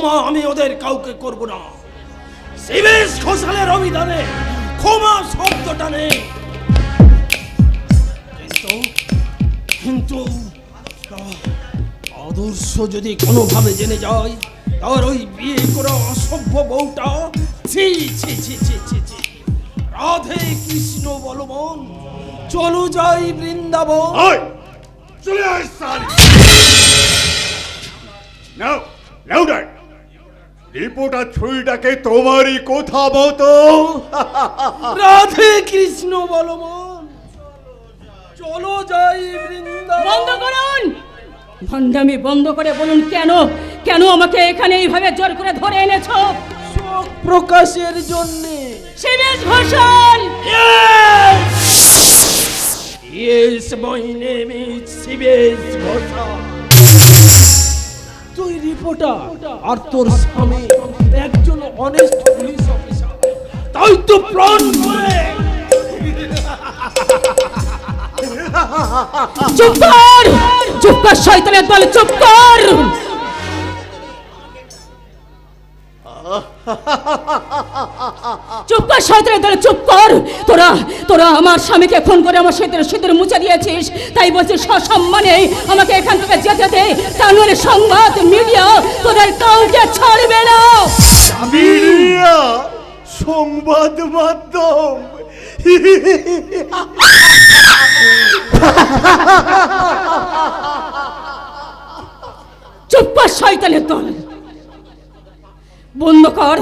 ক্ষমা আমি ওদের কাউকে করব না। শিবেশ ঘোষালের অভিধানে ক্ষমা শব্দটা নেই। কিন্তু আদর্শ যদি কোনোভাবে জেনে যায়, তার ওই বিয়ে করা অসভ্য বউটা ছি ছি ছি ছি ছি ছি। রাধে কৃষ্ণ বলবন, চলো যাই বৃন্দাবন। চলে আয় সারি। নাও লাউডার রিপোর্টার ছুরিটাকে তোমারই কথা মতো। রাধে কৃষ্ণ বলবন, চলো যাই বৃন্দাবন। বন্ধ করুন, ভণ্ডামি বন্ধ করে বলুন, কেন কেন আমাকে এখানে এইভাবে জোর করে ধরে এনেছো? শোক প্রকাশের জন্য। শিবেশ Ghoshal. Yes, my name is শিবেশ Ghoshal. তুই রিপোর্টার আর তোর স্বামী একজন অনেস্ট পুলিশ অফিসার, তাই তো প্ল্যান করে। চুপ কর, চুপ কর শয়তানের দল, চুপ কর। চুপ কর শয়তানের দল, চুপ কর। তোরা তোরা আমার স্বামীকে ফোন করে আমার সিঁদুর মুছে দিয়েছিস, তাই বলছিস সসম্মানে আমাকে এখান থেকে যেতে দে, তা নইলে সংবাদ মিডিয়া তোদের কাউকে ছাড়বে না। মিডিয়া, সংবাদ মাধ্যম, চুপ কর শয়তানের দল, বন্ধ কর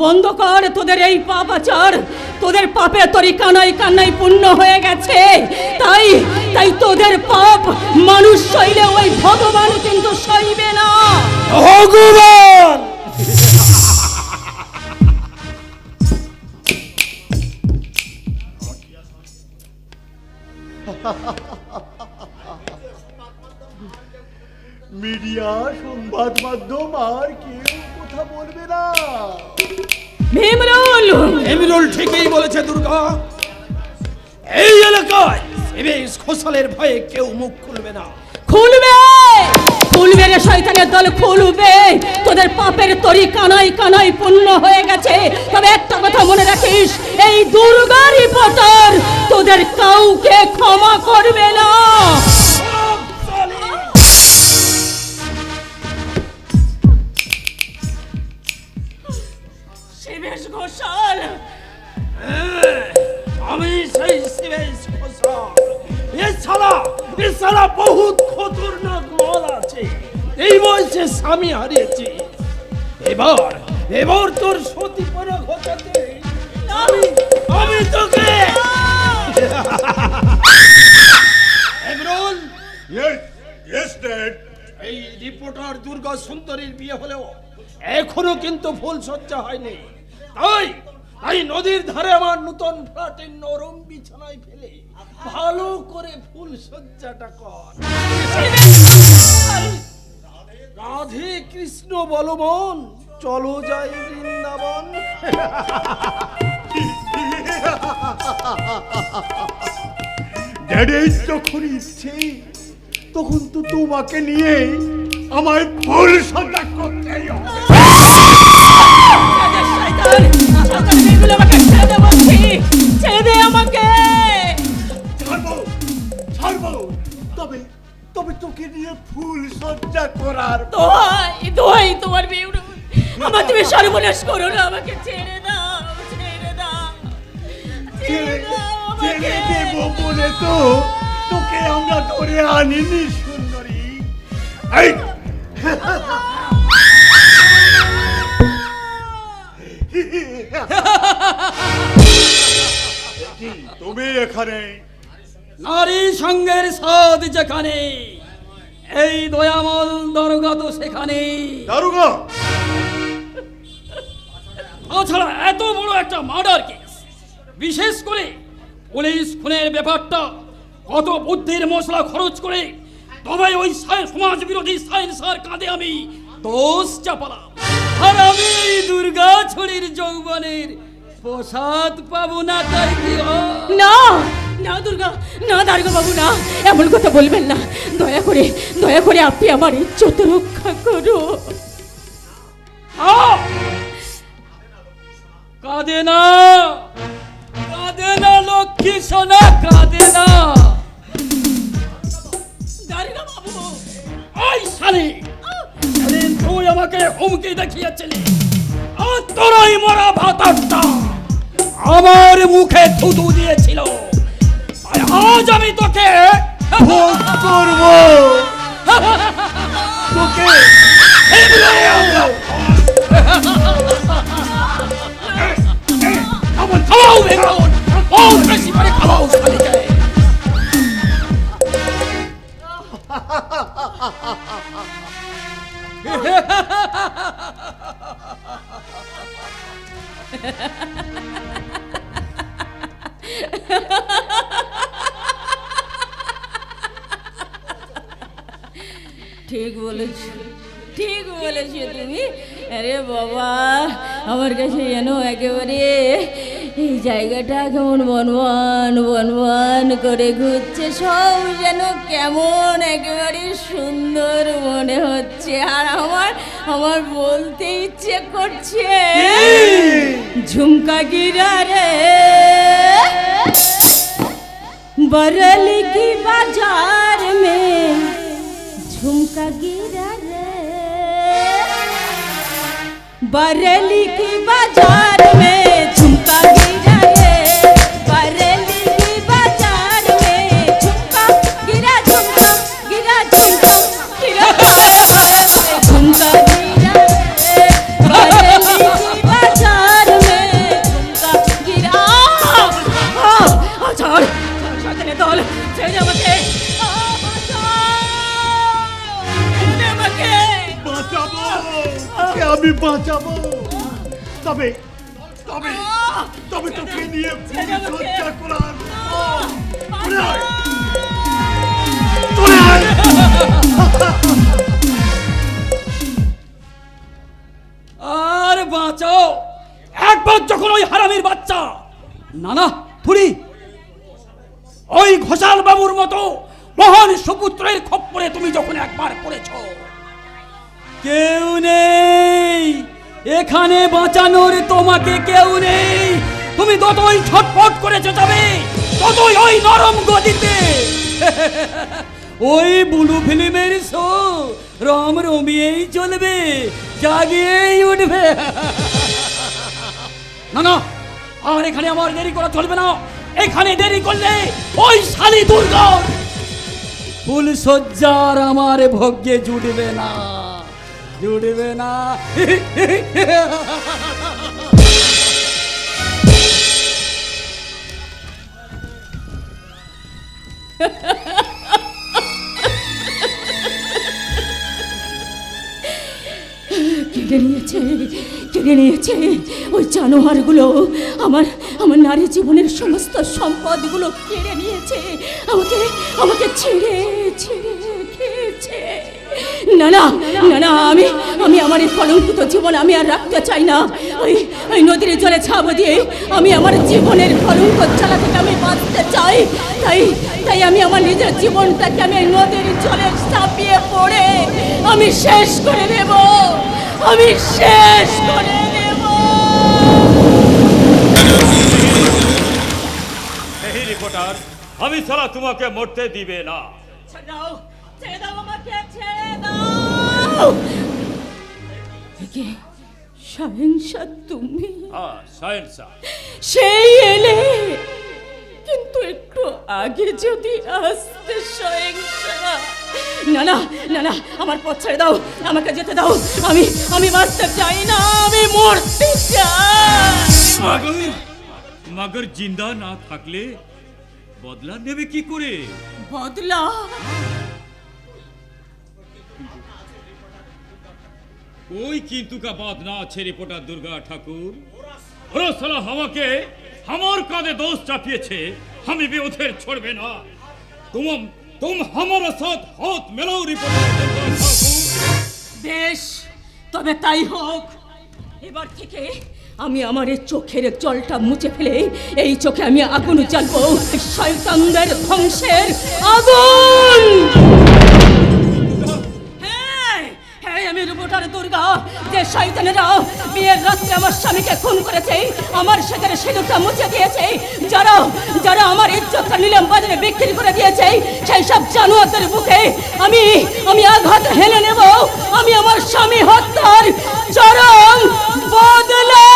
বন্ধ কর তোদের এই পাপাচার। তোদের পাপে তোরই কানাই কান্নাই পূর্ণ হয়ে গেছে, তাই তাই তোদের পাপ মানুষ সইলে ওই ভগবান কিন্তু সইবে না। ভগবান মিডিয়া, সংবাদ মাধ্যম আর কেউ কথা বলবে না। ভীমরুল, এমিরুল ঠিকই বলেছে দুর্গা। এই এলাকায় শিবেশ ঘোষালের ভয়ে কেউ মুখ খুলবে না। খুলবে খুলবে রে শয়তানের দল, খুলবে। তোদের পাপের তরি কানাই কানাই পূর্ণ হয়ে গেছে। তবে একটা কথা মনে রাখিস, এই দুর্গা রিপোর্টার তোদের কাউকে ক্ষমা করবে না। শিবেশ ঘোষাল, আমি সেই শিবেশ ঘোষাল। এ শালা বহুত খতরনাক মাল আছে। এই বয়সে স্বামী হারিয়েছি, এবার তোর সতী পরা ঘটাতে আমি তোকে। Emrul, Yes, Dad. এই রিপোর্টার দুর্গা সুন্দরীর বিয়ে হলেও এখনো কিন্তু ফুল সজ্জা হয়নি। তাই নদীর ধারে আমার নতুন ফ্ল্যাটের নরম বিছানায় ফেলে ভালো করে ফুল সজ্জাটা কর। রাধে কৃষ্ণ বলবন, চলো যাই বৃন্দাবন। ড্যাডের যখন ইচ্ছে তখন তো তোমাকে নিয়ে আমায় ফুল সজ্জা করতেই হবে। ছেড়ে দে আমাকে। ছাড়বো, তবে তোকে নিয়ে ফুল সজ্জা করার। দোহাই তোমার বেউর, আমার তুমি সর্বনাশ করো না, আমাকে ছেড়ে দাও, ছেড়ে দাও, ছেড়ে দাও আমাকে। ছেড়ে দেবো বলে তো তোকে আমরা ধরে আনিনি সুন্দরী। এই তুমি এখানে? নারী সঙ্গের সাদ যেখানে, এই দয়ামল দরগা তো সেখানে। দারোগা, তাছাড়া এত বড় একটা মার্ডার কেস, বিশেষ করে পুলিশ খুনের ব্যাপারটা কত বুদ্ধির মশলা খরচ করে তবে ওই সমাজ বিরোধী সায়েন্সার কাঁধে আমি দোষ চাপালাম। আর আমি এই দুর্গা ছড়ির যৌবনের প্রসাদ পাবো না, তাই কি না না দুর্গা, না দারোগা বাবু, না, এমন কথা বলবেন না। দয়া করে আপনি আমার ইজ্জত রক্ষা করুন। কাঁদে না, কাঁদে না লক্ষ্মী সোনা, কাঁদে না। দারোগা বাবু, ওই শালি, সেদিন তুই আমাকে হুমকি দেখিয়েছিলি, আর তোরই মরা ভাতারটা আমার মুখে থুতু দিয়েছিল। আর আজ আমি তোকে ভোগ করব তোকে। খাওয়াও বেগুন, ও বেশি করে খাওয়াও শালিকে। ঠিক বলেছো, ঠিক বলেছো তুমি। আরে বাবা, আমার কাছে যেন একেবারে এই জায়গাটা কেমন বনবান বনবান করে ঘুরছে, সব যেন কেমন একেবারে সুন্দর মনে হচ্ছে। আর আমার আমার বলতে ইচ্ছে করছে, ঝুমকা গিরা রে बरेली की बाजार में झुमका गिरा रे, बरेली की बाजार में झुमका गिरा रे, बरेली की बाजार में झुमका गिरा, झुमका गिरा, झुमका गिरा, झुमका गिरा रे, बरेली की बाजार में झुमका गिरा। छोड़ শয়তানের দল, ছেড়ে আমাকে, বাঁচাবো তোকে, আমি বাঁচাবো। তবে তবে তবে তোকে নিয়ে ফুলসজ্জা করার চলে আয়, চলে আয়। আর বাঁচাও একবার যখন ওই হারামির বাচ্চা, না না থুড়ি, ওই ঘোষাল বাবুর মতো মহান সুপুত্রের খপ্পরে তুমি যখন একবার পড়েছ, কেউ নেই এখানে বাঁচানোর, তোমাকে কেউ নেই। তুমি ততই ছটফট করে যাবে, ততই ওই নরম গদিতে ওই বুলু ফিল্মের শো রম রমিয়েই চলবে, জাগিয়েই উঠবে। না না, আর এখানে আমার দেরি করা চলবে না। এখানে দেরি করলে ওই শালি দুর্গার ফুল সজ্জার আমার ভাগ্যে জুটবে না, জুটবে না। কেড়ে নিয়েছে, কেড়ে নিয়েছে ওই জানোয়ারগুলো আমার আমার নারী জীবনের সমস্ত সম্পদগুলো কেড়ে নিয়েছে, আমাকে আমাকে ছেড়ে ছেড়ে খেয়েছে। না না না না, আমি আমি আমার এই কলঙ্কিত জীবন আমি আর রাখতে চাই না। ওই ওই নদীর জলে ছাপ দিয়ে আমি আমার জীবনের কলঙ্ক চালা থেকে আমি বাঁচতে চাই। তাই তাই আমি আমার নিজের জীবনটাকে আমি নদীর জলে চাপিয়ে পড়ে আমি শেষ করে দেব, আমি শেষ করে দেব। এই রিপোর্টার, আমি ছাড়া তোমাকে মরতে দিবে না। ছেড়ে দাও, ছেড়ে দাও আমাকে, ছেড়ে দাও। সহিংসা তুমি? সায়েন্সা সেই এলে, কিন্তু একটু আগে যদি আসতে সহিংসা। না না না না, আমার পথ ছেড়ে দাও, আমাকে যেতে দাও। আমি আমি বাঁচতে চাই না, আমি মরতে চাই। মগর জিন্দা না থাকলে বদলা নেবে কি করে? বদলা? कोई किंतु का बात ना अच्छे रिपोर्टर दुर्गा ठाकुर। ওরা সালা আমাকে আমার কাঁধে দোষ চাপিয়েছে, আমি भी उधर छोड़বে না। तुम हमारे साथ हाथ मिलाओ रिपोर्टर दुर्गा ठाकुर। বেশ, তবে তাই হোক। এবার থেকে আমি আমার এই চোখের জলটা মুছে ফেলে এই চোখে আমি আগুন জ্বালবো, শয়তানদের ধ্বংসের আগুন। হ্যাঁ হ্যাঁ, আমি রিপোর্টার দুর্গা গো, যে শয়তানেরা বিয়ের রাত্রে আমার স্বামীকে খুন করেছে, আমার সেখানে সিঁদুরটা মুছে দিয়েছে, যারা যারা আমার ইজ্জতটা নিলাম বাজারে বিক্রি করে দিয়েছে, সেই সব জানোয়ারদের বুকে আমি আঘাত হেলে নেব। আমি আমার স্বামী হত্যার চরম বদলা।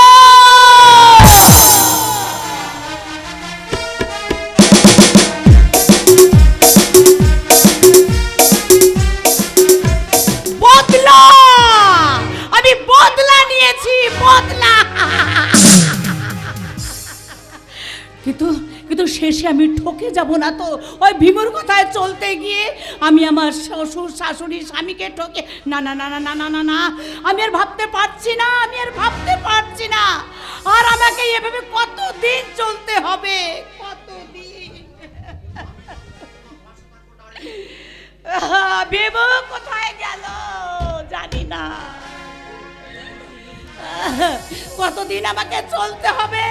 বদলা, আমি বদলা নিয়েছি, বদলা। কিন্তু কিন্তু শেষে আমি ঠকে যাব না তো? ওই ভীমুর কথায় চলতে গিয়ে আমি আমার শ্বশুর শাশুড়ি স্বামীকে ঠকে, না না না না না না না না, আমি আর ভাবতে পারছি না, আমি আর ভাবতে পারছি না। আর আমাকে এভাবে কতদিন চলতে হবে, কতদিন? ভীমু কোথায় গেল জানি না। কতদিন আমাকে চলতে হবে,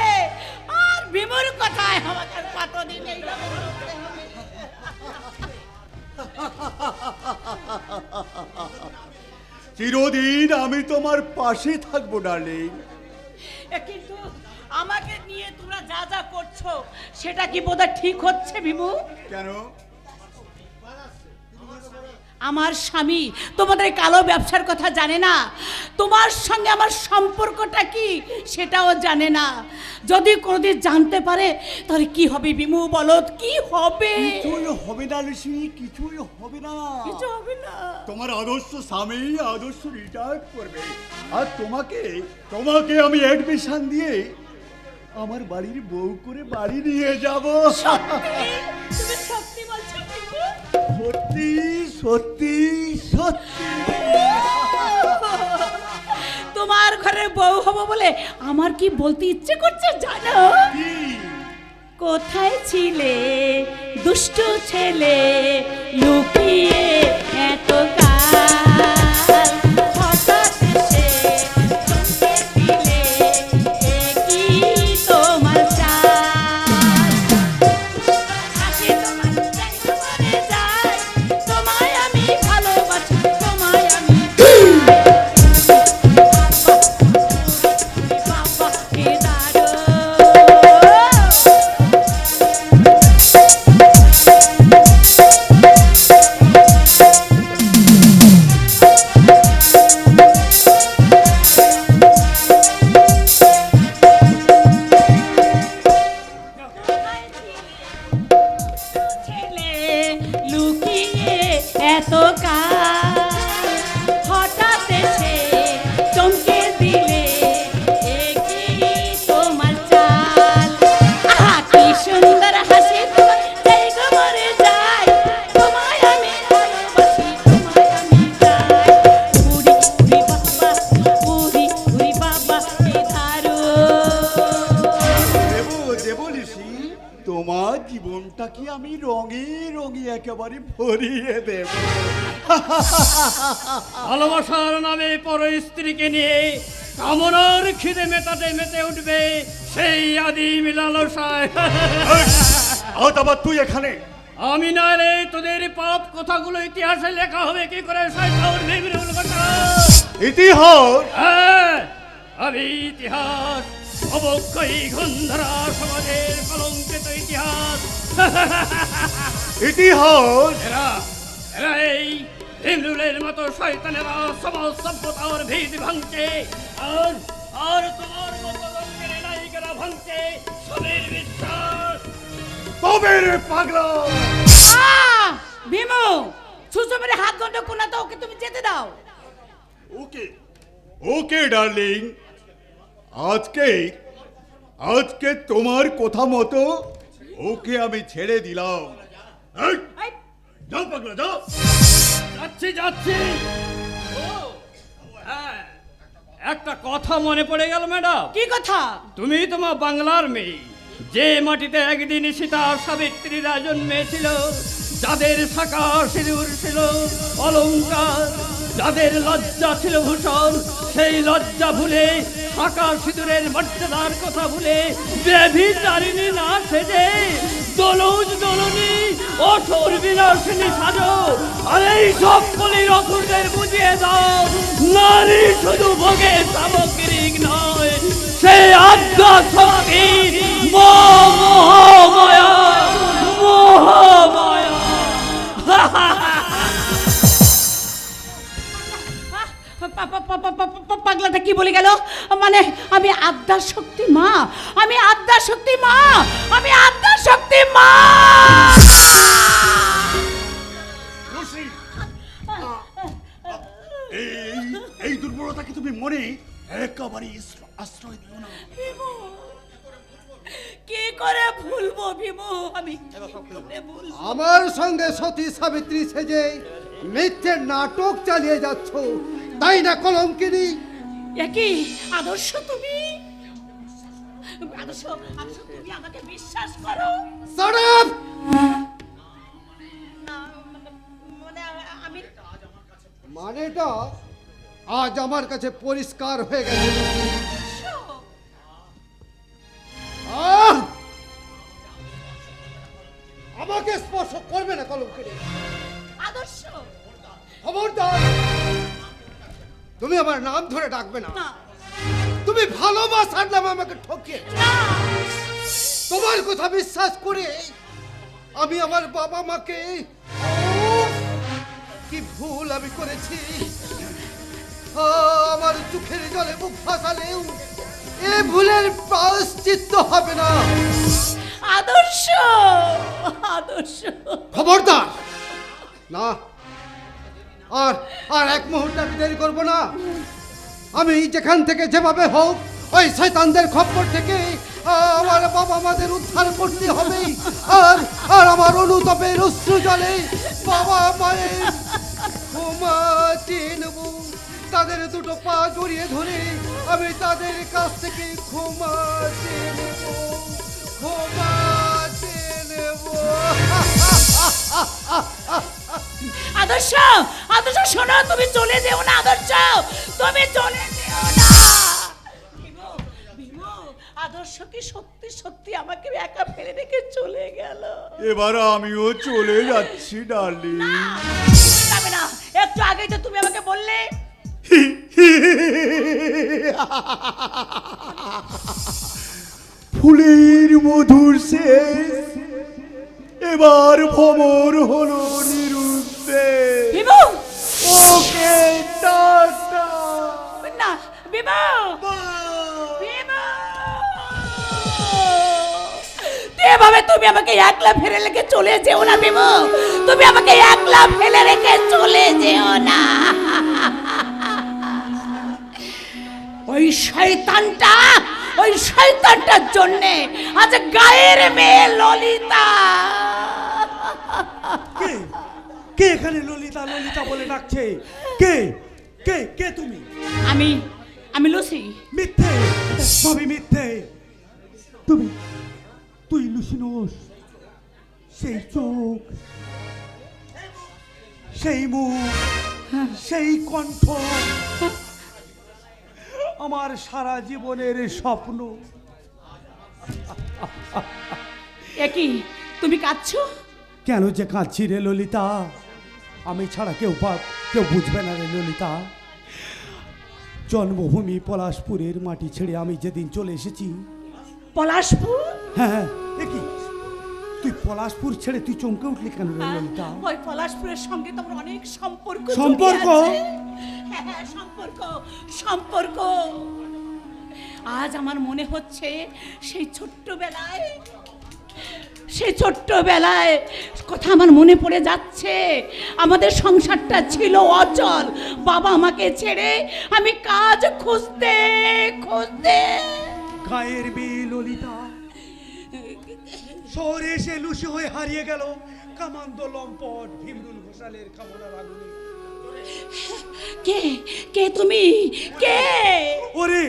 আর ভীমুর কোথায়, আমাকে কতদিন এইভাবে চলতে হবে? চিরদিন আমি তোমার পাশে থাকবো ডার্লিং। কিন্তু আমাকে নিয়ে তোমরা যা যা করছো সেটা কি বোধহয় ঠিক হচ্ছে ভীমু? কেন? আমার স্বামী তোমাদের কালো ব্যবসার কথা জানে না, তোমার সঙ্গে আমার সম্পর্কটা কি সেটাও জানে না। যদি কোনোদিন জানতে পারে তাহলে কি হবে বিমু, বলো কি হবে? কিছুই হবে না ঋষি, কিছুই হবে না, কিছু হবে না। তোমার আদর্শ স্বামী আদর্শ রিটায়ার করবে, আর তোমাকে তোমাকে আমি অ্যাডমিশন দিয়ে আমার বাড়ির বউ করে বাড়ি নিয়ে যাব। তুমি সত্যি বলছো বিমু? সত্যি সত্যি সত্যি। তোমার ঘরে বউ হবো বলে আমার কি বলতে ইচ্ছে করছে জানো? কি? কোথায় ছিলে দুষ্ট ছেলে, লুকিয়ে এত কাল, হঠাৎ এসে চমকে দিলে, এ কি তোমার চাল? হাসি তোমার চাই মরে যায়, তোমায় আমি ভালোবাসি, তোমায় আমি বাবা কি দারুণ। ছেলে লুকিয়ে এত কাল, হঠাৎ এসে চমকে দিলে, এ কি তোমার চাল? আহা কি সুন্দর হাসি তোমার, যাই গো মরে যাই, তোমায় আমি ভালোবাসি, তোমায় আমি চাই। উড়ি উড়ি বাবা, উড়ি উড়ি বাবা কি দারুণ। দেবো দেবো ঋষি, তোমার জীবনটা কি আমি রঙে রঙে একেবারে ভরিয়ে দেব। ভালোবাসার নামে পর স্ত্রীকে নিয়ে কামনার খিদে মেটাতে মেতে উঠবে সেই আদিম লালসায়। আজ আবার তুই এখানে? আমি না রে, তোদের পাপ কথাগুলো ইতিহাসে লেখা হবে কি করে? শয়তান ভীমরুল কথা। ইতিহাস? হ্যাঁ, আমি ইতিহাস, অবক্ষয়ী গন্ধরা সমাজের কলঙ্কিত ইতিহাস। ইতিহাস? এরা এরা এই ভীমরুলের মতো শয়তানেরা সমাজ সভ্যতার ভিত ভাঙছে, আর আর তোমার মতো রঙের নায়িকারা ভাঙছে সবের বিশ্বাস। তবে রে পাগলা, ভীমু ছুঁচো মেরে হাত গন্ড কোনা তো, ওকে তুমি যেতে দাও। ওকে ওকে ডার্লিং, আজকে আজকে তোমার কথা মতো ওকে আমি ছেড়ে দিলাম। এই, এই, যাও পাগলা যাও। যাচ্ছি যাচ্ছি। ও, হ্যাঁ, একটা কথা মনে পড়ে গেল ম্যাডাম। কি কথা? তুমি তোমার বাংলার মেয়ে, যে মাটিতে একদিন সীতা সাবিত্রীরা জন্মেছিল, যাদের শাখা সিঁদুর ছিল অলংকার, যাদের লজ্জা ছিল ভূষণ, সেই লজ্জা ভুলে শাখা সিঁদুরের মর্যাদার কথা ভুলে ব্যভিচারিণী না সেজে দলুজ দলনী অসুর বিনাশিনী সাজো, আর এই সব কলির অসুরদের বুঝিয়ে দাও, নারী শুধু ভোগের সামগ্রিক নয়, সে আদ্যা শক্তি মহামায়া, মহামায়া। পাগলাটা কি বলে গেল? মানে আমি আদ্যার শক্তি মা, আমি আদ্যার শক্তি মা, আমি আদ্যার শক্তি মা। রশ্মি, এই দুর্বলতাকে তুমি মনে একেবারে আশ্রয় দিও না। কি করে ভুলবো ভীমু, আমি কি করে ভুলবো? আমার সঙ্গে সতী সাবিত্রী সেজে মিথ্যে নাটক চালিয়ে যাচ্ছ, তাই না কলঙ্কিনী? একই আদর্শ তুমি, আদর্শ আদর্শ তুমি আমাকে বিশ্বাস করো। Shut up! না, মানে আমি মানেটা আজ আমার কাছে পরিষ্কার হয়ে গেছে। আহ! আমাকে স্পর্শ করবে না কলঙ্কিনী। আদর্শ খবরদার, তুমি আমার নাম ধরে ডাকবে না। না তুমি ভালোবাসার নামে আমাকে ঠকিয়ে, না তোমার কথা বিশ্বাস করে আমি আমার বাবা মাকে, উফ, কি ভুল আমি করেছি। আমার চোখের জলে মুখ ভাসালেও এ ভুলের প্রায়শ্চিত্ত হবে না। আদর্শ আদর্শ খবরদার, না আর আর এক মুহূর্ত আমি দেরি করবো না। আমি যেখান থেকে যেভাবে হোক ওই শয়তানদের খপ্পর থেকে আমার বাবা মাদের উদ্ধার করতে হবে। আর আর আমার অনুতাপের অশ্রু জলে বাবা মায়ের ক্ষমা চেয়ে নেব। তাদের দুটো পা জড়িয়ে ধরে আমি তাদের কাছ থেকে ক্ষমা চেয়ে নেব, ক্ষমা চেয়ে নেব। আদর্শ আদর্শ শোনো, তুমি চলে যেও না। আদর্শ তুমি চলে যেও না। ভীমু, ভীমু, আদর্শ কি সত্যি সত্যি আমাকে একা ফেলে রেখে চলে গেল? এবার আমিও চলে যাচ্ছি ডার্লিং। যাবে না, একটু আগেই তো তুমি আমাকে বললে। ফুলের মধুর শেষ, এবার ভ্রমর হলো নিরুদ্দেশ। ভীমু, ওকে টাটা। না ভীমু, ভীমু, এভাবে তুমি আমাকে একলা ফেলে রেখে চলে যেও না ভীমু। তুমি আমাকে একলা ফেলে রেখে চলে যেও না। ওই শয়তানটার জন্যে আজ গায়ের মেয়ে ললিতা। কে কে এখানে ললিতা ললিতা বলে ডাকছে? কে কে কে তুমি? আমি লুসি। মিথ্যে, সবই মিথ্যে। তুই লুসি নোস? সেই চোখ, সেই মুখ, সেই কণ্ঠ আমার সারা জীবনের স্বপ্ন। একই তুমি কাঁদছো? কেন যে কাঁদছি রে ললিতা? আমি ছাড়া কেউ বুঝবে না রে ললিতা। জন্মভূমি পলাশপুরের মাটি ছেড়ে আমি যেদিন চলে এসেছি। পলাশপুর? হ্যাঁ, দেখি তুই পলাশপুর ছেড়ে তুই চমকে উঠলি কেন রে ললিতা? ওই পলাশপুরের সঙ্গে তো আমার অনেক সম্পর্ক। সম্পর্ক? হ্যাঁ, সম্পর্ক। আজ আমার মনে হচ্ছে সেই ছোট্টবেলায় কথা আমার মনে পড়ে যাচ্ছে। আমাদের সংসারটা ছিল অচল। বাবা আমাকে ছেড়ে আমি কাজ খুঁজতে গায়ের মেয়ে ললিতা শহরে এসে লুসি হয়ে হারিয়ে গেল কামান্দ লম্পট ভীমরুল ঘোষালের কামনার আগুনে। কে তুমি? কে? ওরে,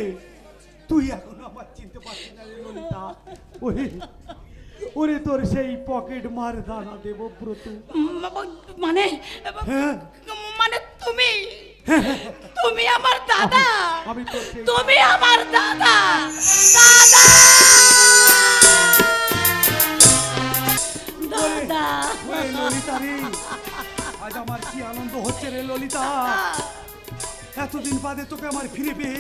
তুই এখনো আমার চিনতে পারছিস না রে ললিতা? ওরে তোর সেই পকেট মার দানা দেবব্রত। মানে হ্যাঁ, মানে তুমি আমার দাদা। আমি তোর সেই তুমি আমার দাদা। দাদা ললিতা রে, আজ আমার কি আনন্দ হচ্ছে রে ললিতা। এতদিন বাদে তোকে আমার ফিরে পেয়ে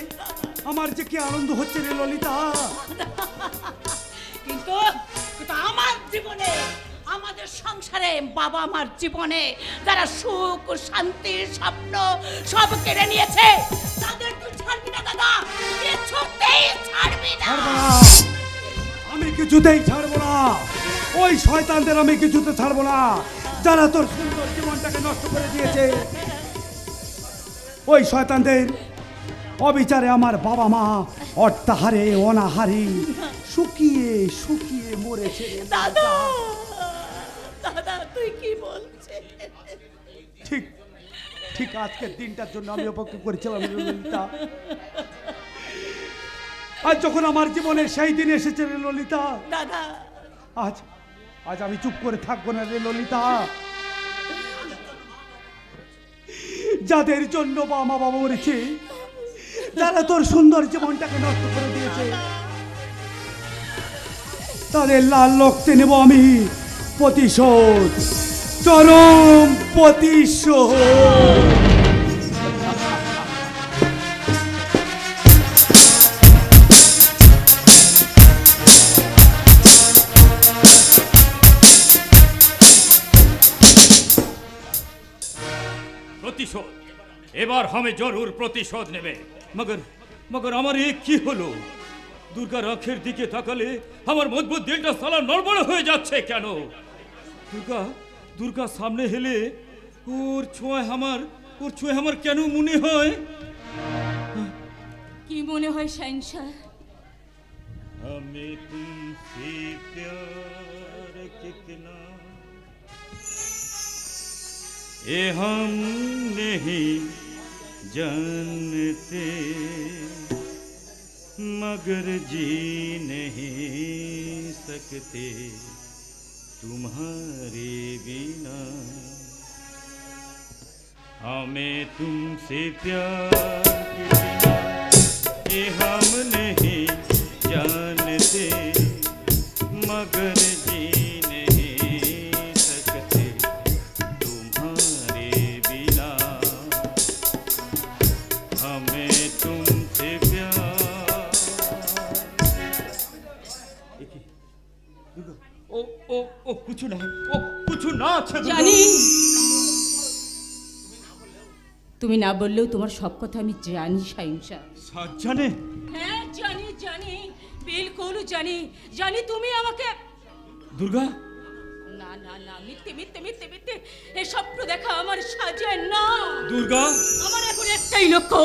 আমার যে কি আনন্দ হচ্ছে রে ললিতা। কিন্তু কিন্তু আমার জীবনে, আমাদের সংসারে, বাবা মার জীবনে যারা সুখ শান্তির স্বপ্ন সব কেড়ে নিয়েছে, তাদের তুই ছাড়বি না দাদা, কিছুতেই ছাড়বি না। ছাড়বো না, আমি কিছুতেই ছাড়বো না। ওই শয়তানদের আমি কিছুতে ছাড়বো না, যারা তোর সুন্দর জীবনটাকে নষ্ট করে দিয়েছে। ওই শয়তানদের অবিচারে আমার বাবা মা অর্থাহারে অনাহারে শুকিয়ে শুকিয়ে মরেছে রে দাদা, দাদা তুই কি বলছিস? ঠিক ঠিক আজকের দিনটার জন্য আমি অপেক্ষা করেছিলাম রে ললিতা। আজ যখন আমার জীবনে সেই দিন এসেছে রে ললিতা, দাদা আজ আজ আমি চুপ করে থাকবো না রে ললিতা। যাদের জন্য মা বাবা মরেছে, যারা তোর সুন্দর জীবনটাকে নষ্ট করে দিয়েছে, তাদের লাল রক্তে নেব আমি প্রতিশোধ, চরম প্রতিশোধ। प्रतिशोध এবার আমি জরুর প্রতিশোধ নেবে। মগর মগর আমার এ কি হলো? দুর্গার আঁখের দিকে তাকালে আমার মজবুত দিলটা সালা নড়বড় হয়ে যাচ্ছে কেন? দুর্গা দুর্গা সামনে হেলে ওর ছোঁয়ায় আমার কেন মনে হয়? কি মনে হয় শাহিনশাহ? हमें तुमसे प्यार कितना ये हम नहीं जानते, मगर जी नहीं सकते तुम्हारे बिना। हमें तुमसे प्यार कितना ये हम नहीं जानते, मगर जी नहीं सकते तुम्हारे बिना। हमें तुमसे प्यार। ओ ओ ओ कुछ ना, ओ कुछ ना अच्छा জানি, তুমি না বললেও তোমার সব কথা আমি জানি শাহিনশাহ। জানে? হ্যাঁ জানি জানি, বিলকুল জানি। জানি তুমি আমাকে দুর্গা না না না, মিথ্যে মিথ্যে মিথ্যে মিথ্যে, এই স্বপ্ন দেখা আমার সাজে না। দুর্গা আমার এখন একটাই লক্ষ্য,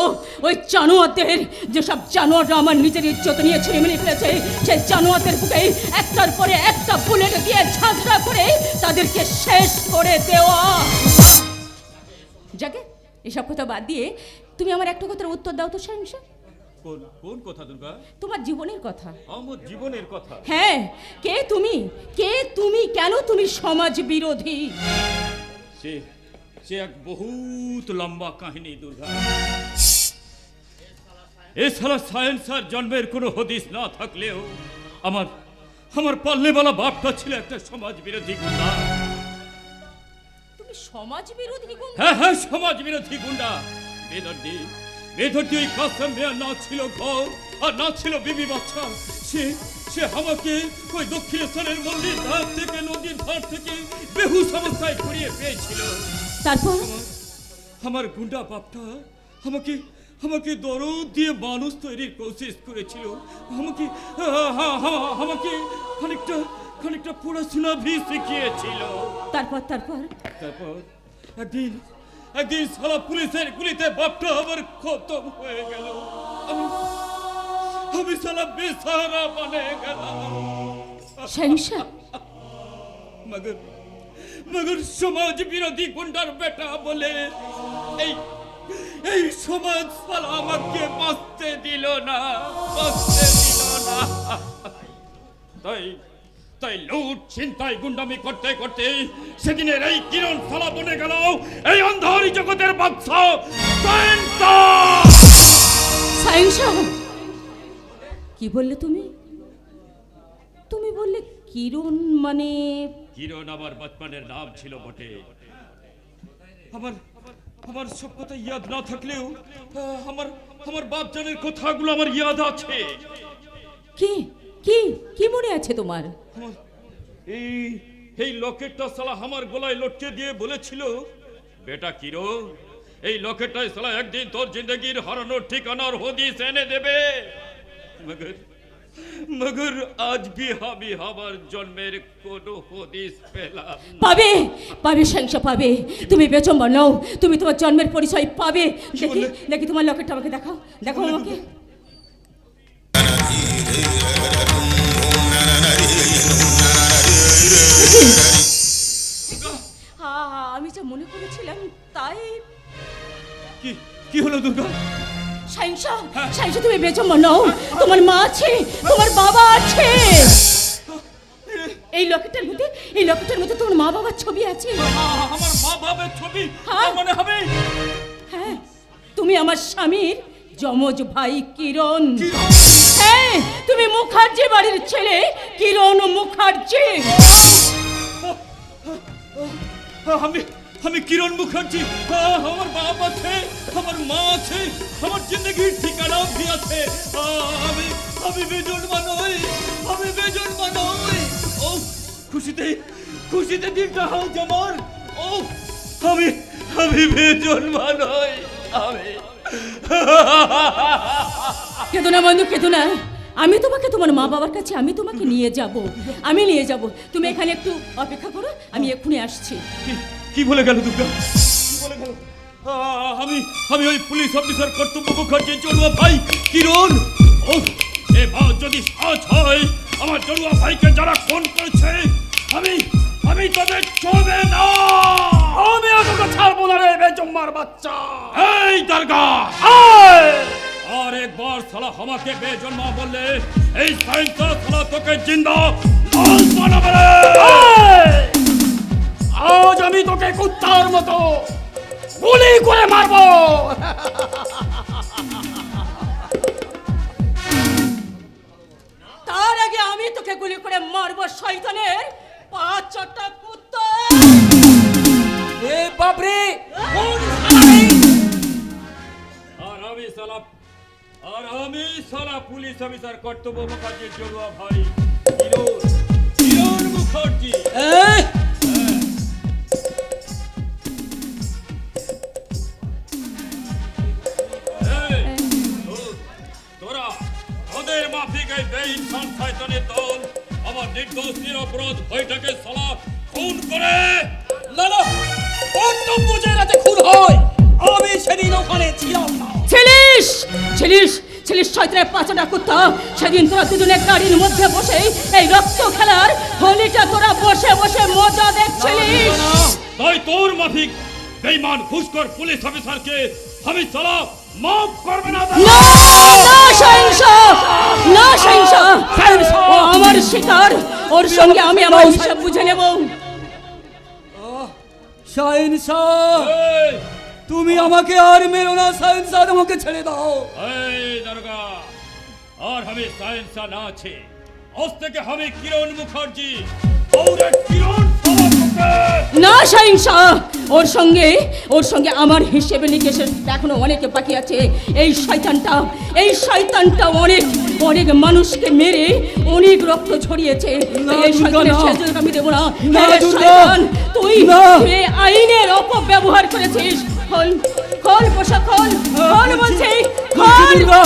ওই জানোয়ারদের, যেসব জানোয়াররা আমার নিজের ইজ্জত নিয়ে ছেড়ে মেরে ফেলেছে, সেই জানোয়ারদের বুকে একটার পরে একটা বুলেট দিয়ে ঝাঁঝরা করে তাদেরকে শেষ করে দেওয়া। যাকে এসব কথা বাদ দিয়ে তুমি আমার একটা কথার উত্তর দাও তো শাহিনশাহ। কোন কোন কথা দুর্গা? তোমার জীবনের কথা। আমার জীবনের কথা? হ্যাঁ, কে তুমি? কে তুমি? কেন তুমি সমাজ বিরোধী? সে সে এক বহুত লম্বা কাহিনী দুর্গা। এ সালা সায়েন্সার জন্মের কোনো হদিস না থাকলেও আমার আমার পাল্লেওয়ালা বাপটা ছিল একটা সমাজ বিরোধী গুন্ডা। তুমি সমাজ বিরোধী গুন্ডা? হ্যাঁ হ্যাঁ, সমাজ বিরোধী গুন্ডা। বেদর্দি বেদর্দি ওই কাসম মিয়া না ছিল ঘর আর না ছিল বিবি বাচ্চা। সে সে আমাকে ওই দক্ষিণেশ্বরের মন্দির ধার থেকে, নদীর ধার থেকে বেহুশ অবস্থায় ঘুরিয়ে পেয়েছিল। তারপর আমার গুন্ডা বাপটা আমাকে আমাকে দরদ দিয়ে মানুষ তৈরির কোশিশ করেছিল। আমাকে আমাকে খানিকটা খানিকটা পড়াশোনা ভি শিখিয়েছিল। তারপর তারপর তারপর একদিন একদিন সালা পুলিশের গুলিতে বাপটা আমার খতম হয়ে গেল। আমি সালা বেসাহারা বনে গেলাম। শাহিনশাহ, मगर मगर সমাজ বিরোধী গুন্ডার বেটা বলে এই সমাজ সালা আমাকে বাঁচতে দিল না। তাই তাই লুট চিন্তায় গুন্ডামি করতে করতে সেদিনের এই কিরণ সালা বনে গেল এই অন্ধকারী জগতের বাদশা শাহিনশাহ, কি বললে তুমি? তুমি বললে কিরণ মানে? কিরণ আমার বচপনের নাম ছিল বটে। আমার আমার সব কথা ইয়াদ না থাকলেও আমার আমার বাপজানের কথাগুলো আমার ইয়াদ আছে। কি কি কি মনে আছে তোমার? আমার এই এই লকেটটা সালা আমার গলায় লটকে দিয়ে বলেছিল, বেটা কিরণ, এই লকেটটাই সালা একদিন তোর জিন্দগির হারানোর ঠিকানার হদিস এনে দেবে। মগর আজ भी আমি আমার জন্মের কোনো হদিস পেলাম না। পাবে পাবে সংসা পাবে। তুমি বেচম্বা নও, তুমি তোমার জন্মের পরিচয় পাবে। দেখি দেখি তোমার লকেটটা আমাকে দেখাও, দেখো আমাকে। আমি যা মনে করেছিলাম তাই। কি কি হলো দুর্গা? সাইনসা সাইনসা তুমি বেচম্বা নও, তোমার মা আছে, তোমার বাবা আছে। এই লকেটের মধ্যে তোমার মা বাবার ছবি আছে। আমার মা বাবার ছবি হ্যাঁ। মনে হবে? হ্যাঁ, তুমি আমার স্বামীর যমজ ভাই কিরণ। হ্যাঁ, তুমি মুখার্জি বাড়ির ছেলে কিরণ মুখার্জি। আমি কিরণ মুখার্জি। আমার বাপ আছে, আমার মা আছে, আমার জিন্দগির ঠিকানা भी আছে। আমি বেজন্মা নই, আমি বেজন্মা নই। ও খুশিতে দিলটা হাউজ আমার। ও আমি বেজন্মা নই। আমি কেঁদো না বন্ধু, কেঁদো না। আমি তোমাকে তোমার মা বাবার কাছে আমি তোমাকে নিয়ে যাব, আমি নিয়ে যাব। তুমি এখানে একটু অপেক্ষা করো, আমি এক্ষুনি আসছি। কি বলে গেল দুর্গা? কি বলে গেল? আমি ওই পুলিশ অফিসার কর্তব্য মুখার্জির জড়ুয়া ভাই কিরণ। ও এবার যদি সাজ হয় আমার জড়ুয়া ভাইকে যারা ফোন করেছে, আমি তাদের চলবে না। আমি তোকে ছাড়বো না রে বেজম্মার বাচ্চা। এই দরগা আর একবার সালা আমাকে বেজন্মা বললে এই সাইন্সা সালা তোকে জিন্দা লাল বানাবে রে। আজ আমি তোকে কুত্তার মতো গুলি করে মারবো। তার আগে আমি তোকে গুলি করে মারবো শয়তানের ৫-৬টা কুত্তা। এ বাপরে, আর আমি সালা পুলিশ অফিসার কর্তব্য মুখার্জির জড়ুয়া ভাই কিরণ মুখার্জি। তোরা ওদের মাফিক এই বেইনসান শয়তানের দল আমার নির্দোষ নিরপরাধ ভাইটাকে সালা খুন করে। না না, কর্তব্য যে রাতে খুন হয় আমি সেদিন ওখানে ছিলাম না। ছেলিস শয়তানের ৫টা কুত্তা। সেদিন তোরা দুজনে গাড়ির মধ্যে বসে এই রক্ত খেলার হোলিটা তোরা বসে বসে মজা দেখছিলিস। তাই তোর মাফিক বেঈমান ঘুষখোর পুলিশ অফিসারকে আমি সালা মাফ করবে না। না সহিংসা, ও আমার শিকার, ওর সঙ্গে আমি আমার হিসাব বুঝে নেব। শাহিনশা, এই, তুমি আমাকে আর মেরো না। শাহিনশা, আমাকে ছেড়ে দাও। এই দরগা আর আমি সায়েন্সা না আছে, আজ থেকে আমি কিরণ মুখার্জি और কিরণ সভাপতি। না সহিংসা, ওর সঙ্গে আমার হিসেবে নিকেশের এখনো অনেক বাকি আছে। এই শয়তানটা অনেক মানুষকে মেরে অনেক রক্ত ছড়িয়েছে। এই শয়তানের সাহায্য আমি দেব না। শয়তান, তুই আইনের অপব্যবহার করেছিস। খোল পোশাক, খোল বলছি, খোল। আমি খুঁজছি দুর্গা,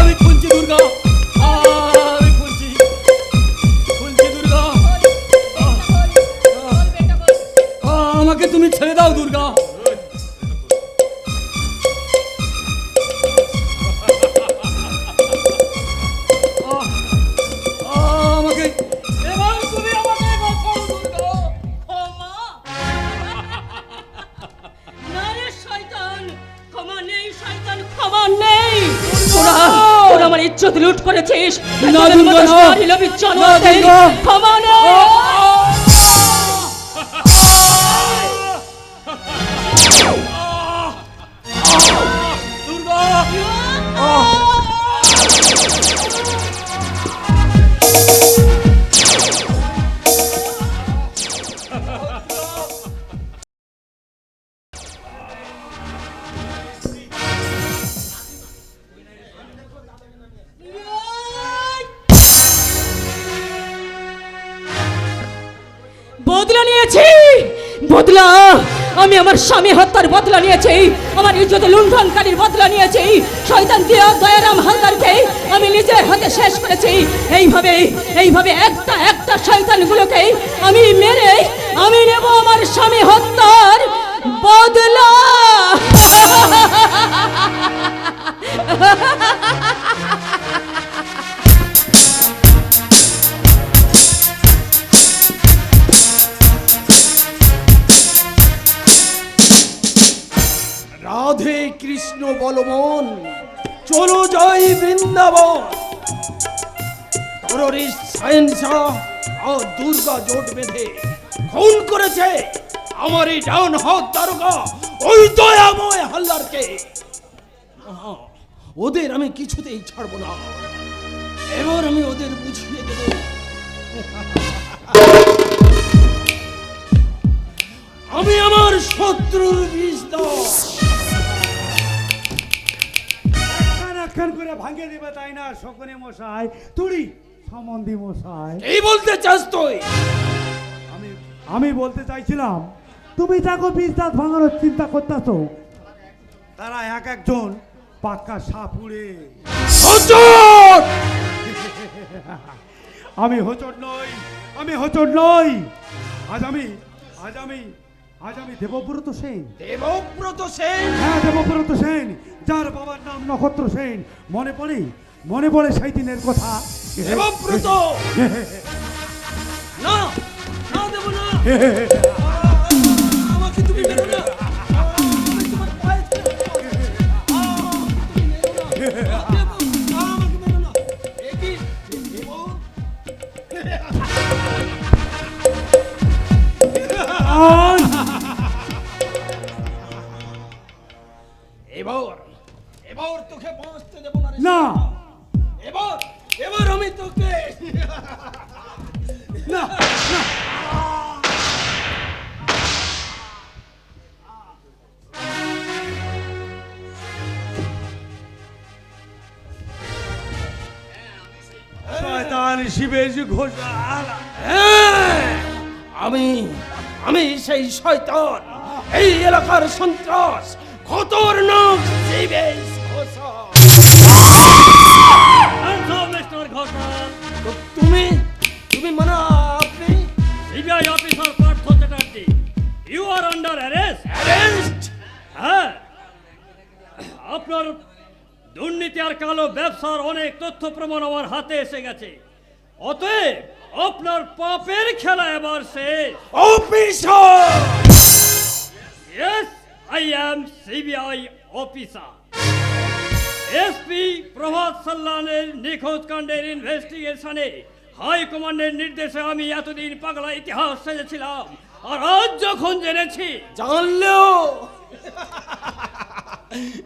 আমি খুঁজছি দুর্গা। আমাকে তুমি ছেড়ে দাও দুর্গা। আমাকে এবার তুমি আমাকে বাঁচাও দুর্গা। ক্ষমা নেই। তোরা আমার ইজ্জত লুট করেছিস। না দুর্গা, ক্ষমা নেই। দুর্গা বদলা নিয়েছি, বদলা। আমি আমার স্বামী হত্যার বদলা নিয়েছি, আমার ইজ্জত লুণ্ঠনকারীর বদলা নিয়েছি। শয়তান দিয়া দয়ারাম হালদারকে আমি নিজের হাতে শেষ করেছি। এইভাবে একটা একটা শয়তানগুলোকে আমি মেরে আমি নেব আমার স্বামী হত্যার বদলা। রাধে কৃষ্ণ বলমন, চলো যাই বৃন্দাবন। টেররিস্ট সায়েন শাহ আর দুর্গা জোট বেঁধে খুন করেছে আমারই ডাউন হাত দারোগা ওই দয়াময় হাল্লারকে। ওদের আমি কিছুতেই ছাড়বো না, এবার আমি ওদের বুঝিয়ে দেব। আমি আমার শত্রুর বিষ দাও একখান করে ভাঙিয়ে দেবে, তাই না শকুনি মশাই, তুড়ি সম্বন্ধী মশাই? এই বলতে চাস তুই? আমি বলতে চাইছিলাম, তুমি যাকে বীজ দাঁত ভাঙানোর চিন্তা করতেছো, তারা এক একজন পাক্কা সাপুড়ে। আমি হোঁচট নই। আজ আমি দেবব্রত সেন। দেবব্রত সেন? হ্যাঁ, দেবব্রত সেন, যার বাবার নাম নক্ষত্র সেন। মনে পড়ে সেই দিনের কথা? দেবব্রত? না না, দেব না। আমাকে তুমি মেরো না। আমি তোমার পায়ে ধরে বলবো। তুমি মেরো না। দেব, আমাকে মেরো না। এ কি? দেব? এবার তোকে বাঁচতে দেব না রে। না, এবার আমি তোকে না, শয়তান শিবেশ ঘোষাল। আমি সেই শয়তান, এই এলাকার সন্ত্রাস, খতরনাক শিবেশ ঘোষাল। মিস্টার ঘোষাল, তো তুমি মানে আপনি? CBI officer Partha Chatterjee, you are under arrest. হ্যাঁ, আপনার দুর্নীতি আর কালো ব্যবসার অনেক তথ্য প্রমাণ আমার হাতে এসে গেছে। অতএব আপনার পাপের খেলা এবার শেষ। Officer! Yes, I am CBI officer. SP Prabhat সাল্লানের নিখোঁজ কাণ্ডের ইনভেস্টিগেশনে হাই কমান্ডের নির্দেশে আমি এতদিন পাগলা ইতিহাস সেজেছিলাম, আর আজ যখন জেনেছি, জানলেও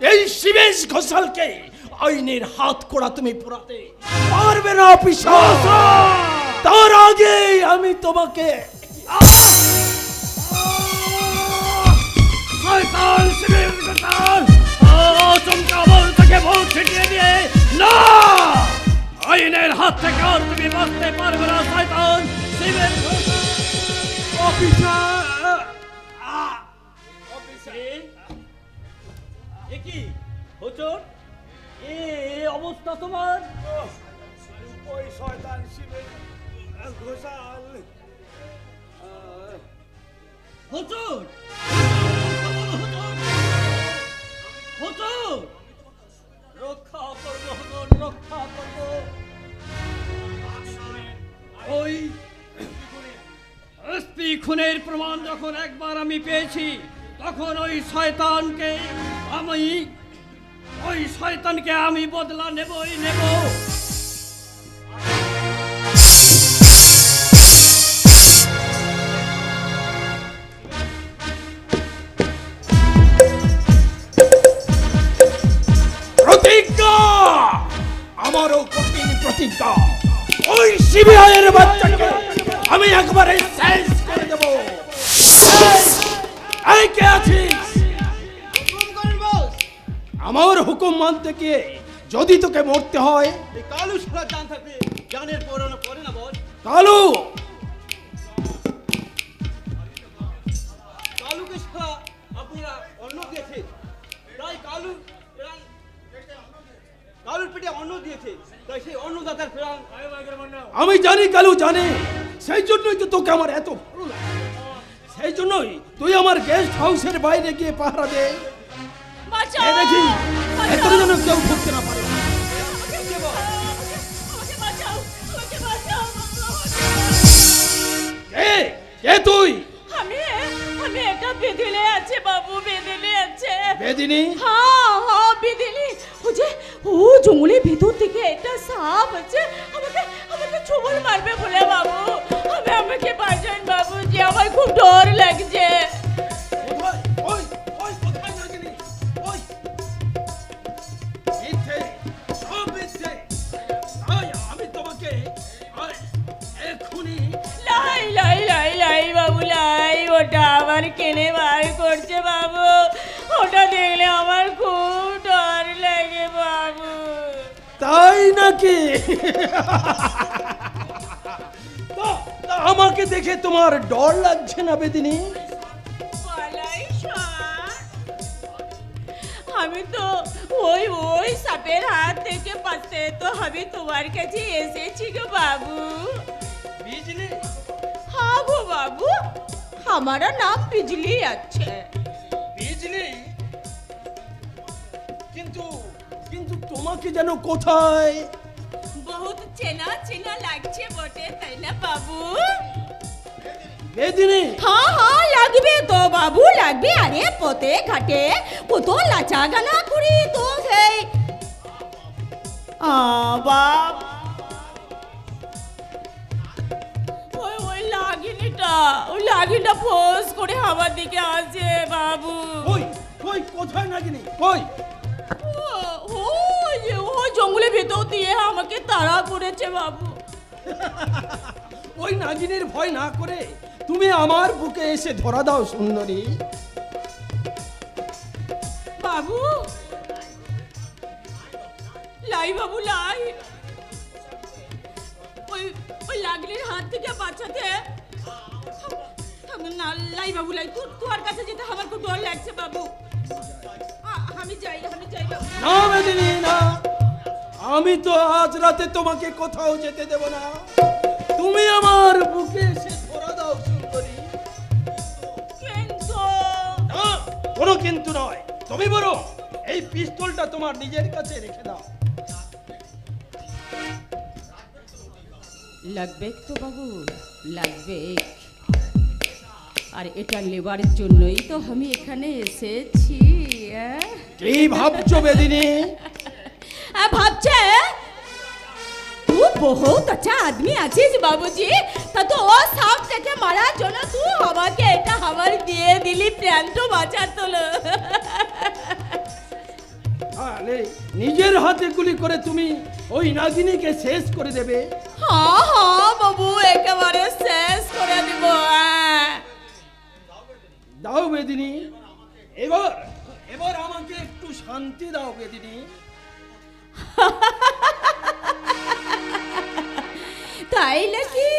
এই শিবেশ ঘোষালকে আইনের হাত করা তুমি পুরাতে পারবে না অফিসার। তার আগে আমি তোমাকে শয়তান শিবেশ ঘোষাল, চমকা বল থেকে বল ছিটিয়ে দিয়ে, না, আইনের হাত থেকে আর তুমি বাঁচতে পারবে না শয়তান শিবেশ ঘোষাল। অফিসার! এ কি হোচট? এ অবস্থা তোমার? ওই শয়তান শিবেশ ঘোষাল। হোচট? হোচট? রক্ষা করবো হোচট, রক্ষা করবো। ওই এসপি খুনের প্রমাণ যখন একবার আমি পেয়েছি, তখন ওই শয়তানকে আমি বদলা নেবই নেব। প্রতিজ্ঞা, আমারও কঠিন প্রতিজ্ঞা, ওই সিবিআইয়ের বাচ্চাকে আমি একবারে শেষ করে দেব। এই কে আছিস? আমার হুকুম মানতে গিয়ে যদি তোকে মরতে হয়, কালু সারা জান থাকবে, জানের পরে না বল। কালু কালু জানে, সেই জন্যই তো তোকে আমার এত ভালো লাগে। সেই জন্যই তুই আমার গেস্ট হাউসের বাইরে গিয়ে পাহারা দে। বাঁচাও! এ দেখি বাঁচাও! এতটা যেন কেউ ঢুকতে না পারে। আমাকে বাঁচাও! আমাকে বাঁচাও! কে কে তুই? আমি একটা বেদিলে আছে বাবু, বেদিলে আছে। বেদিনী? হ্যাঁ বেদিনী। ও জঙ্গলের ভেতর থেকে একটা সাপ আছে, আমাকে ছোবল মারবে বলে বাবু। আমাকে বাঁচান বাবু, যে আমার খুব ডর লাগছে। কোথায়? ওই ওই কোথায় নাগিনী? ওই মিথ্যে, সব মিথ্যে। তাই আমি তোমাকে এক্ষুনি লাই বাবু লাই, ওটা আমার কেনে বার করছে বাবু। ওটা দেখলে আমার খুব ডর লাগে বাবু। তাই নাকি? তা আমাকে দেখে তোমার ডর লাগছে না বেদিনী? বলাই শোন, আমি তো ওই সাপের হাত থেকে বাঁচতে তো আমি তোমার কাছে এসেছি গো বাবু। বিজলি? हाँ गो बाबू, हमारा नाम बिजली আছে। বিজলি? কিন্তু কিন্তু তোমাকে যেন কোথায় बहुत চেনা চেনা লাগছে বটে, তাই না বাবু? বেদিনী? হ্যাঁ লাগবে তো বাবু, লাগবে। আরে পথে ঘাটে কত লাচা গানা করি তো সেই বাপ। ওই লাগিটা ফোঁস করে আমার দিকে আসে বাবু। ওই ওই কোথায় নাগিনী? কই? ও জঙ্গলের ভেতর দিয়ে আমাকে তাড়া করেছে বাবু। ওই নাগিনীর ভয় না করে তুমি আমার বুকে এসে ধরা দাও সুন্দরী। বাবু লাই বাবু লাই, ওই লাগলির হাত থেকে বাঁচাতে না। লাই বাবু লাই, তোর কাছে যেতে আমার খুব ডর লাগছে বাবু। আমি যাই বাবু। না বেদিনী না, আমি তো আজ রাতে তোমাকে কোথাও যেতে দেব না। তুমি আমার বুকে এসে ধরা দাও সুন্দরী। কিন্তু না, কোনো কিন্তু নয়। তুমি বলো এই পিস্তলটা তোমার নিজের কাছে রেখে দাও। লাগবে তো বাবু, লাগবে। আর এটা নেবার জন্যই তো আমি এখানে এসেছি। কি ভাবছো বেদিনী? ভাবছে तू बहुत अच्छा आदमी আছিস বাবুজি। তা তো ও সাপটাকে মারার জন্য তুই আমাকে এটা খাবার দিয়ে দিলি, প্রাণ তো বাঁচাতলো। আরে নিজের হাতে গুলি করে তুমি ওই নাগিনীকে শেষ করে দেবে? হ্যাঁ বাবু, একেবারে শেষ করে দিব। দাও বেদিনী, এবার আমাকে একটু শান্তি দাও বেদিনী। তাই নাকি?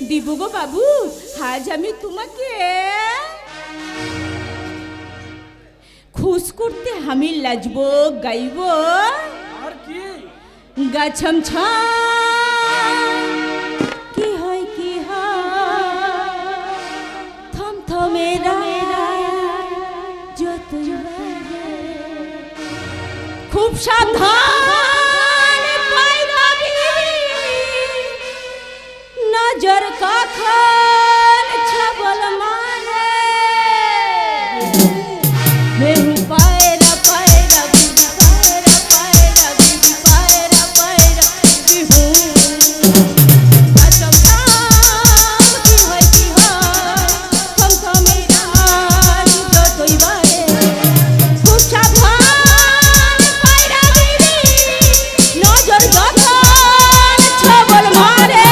দিব গো বাবু, আজ আমি তোমাকে খুশ করতে আমি লাজবো, গাইবো। আর কি? গাছম কি হয় থম থমেরা যত খুব সাবধান পায়রাবি, নজর কখন ছবল মারে। মেহু পায়রা পায়রা বিবি, পায়রা পায়রা বিবি, পায়রা পায়রা বিহু। গাছম কি হয় থম থমেরা যতই বাড়ে। খুব সাবধান পায়রা বিবি, নজর কখন ছবল মারে।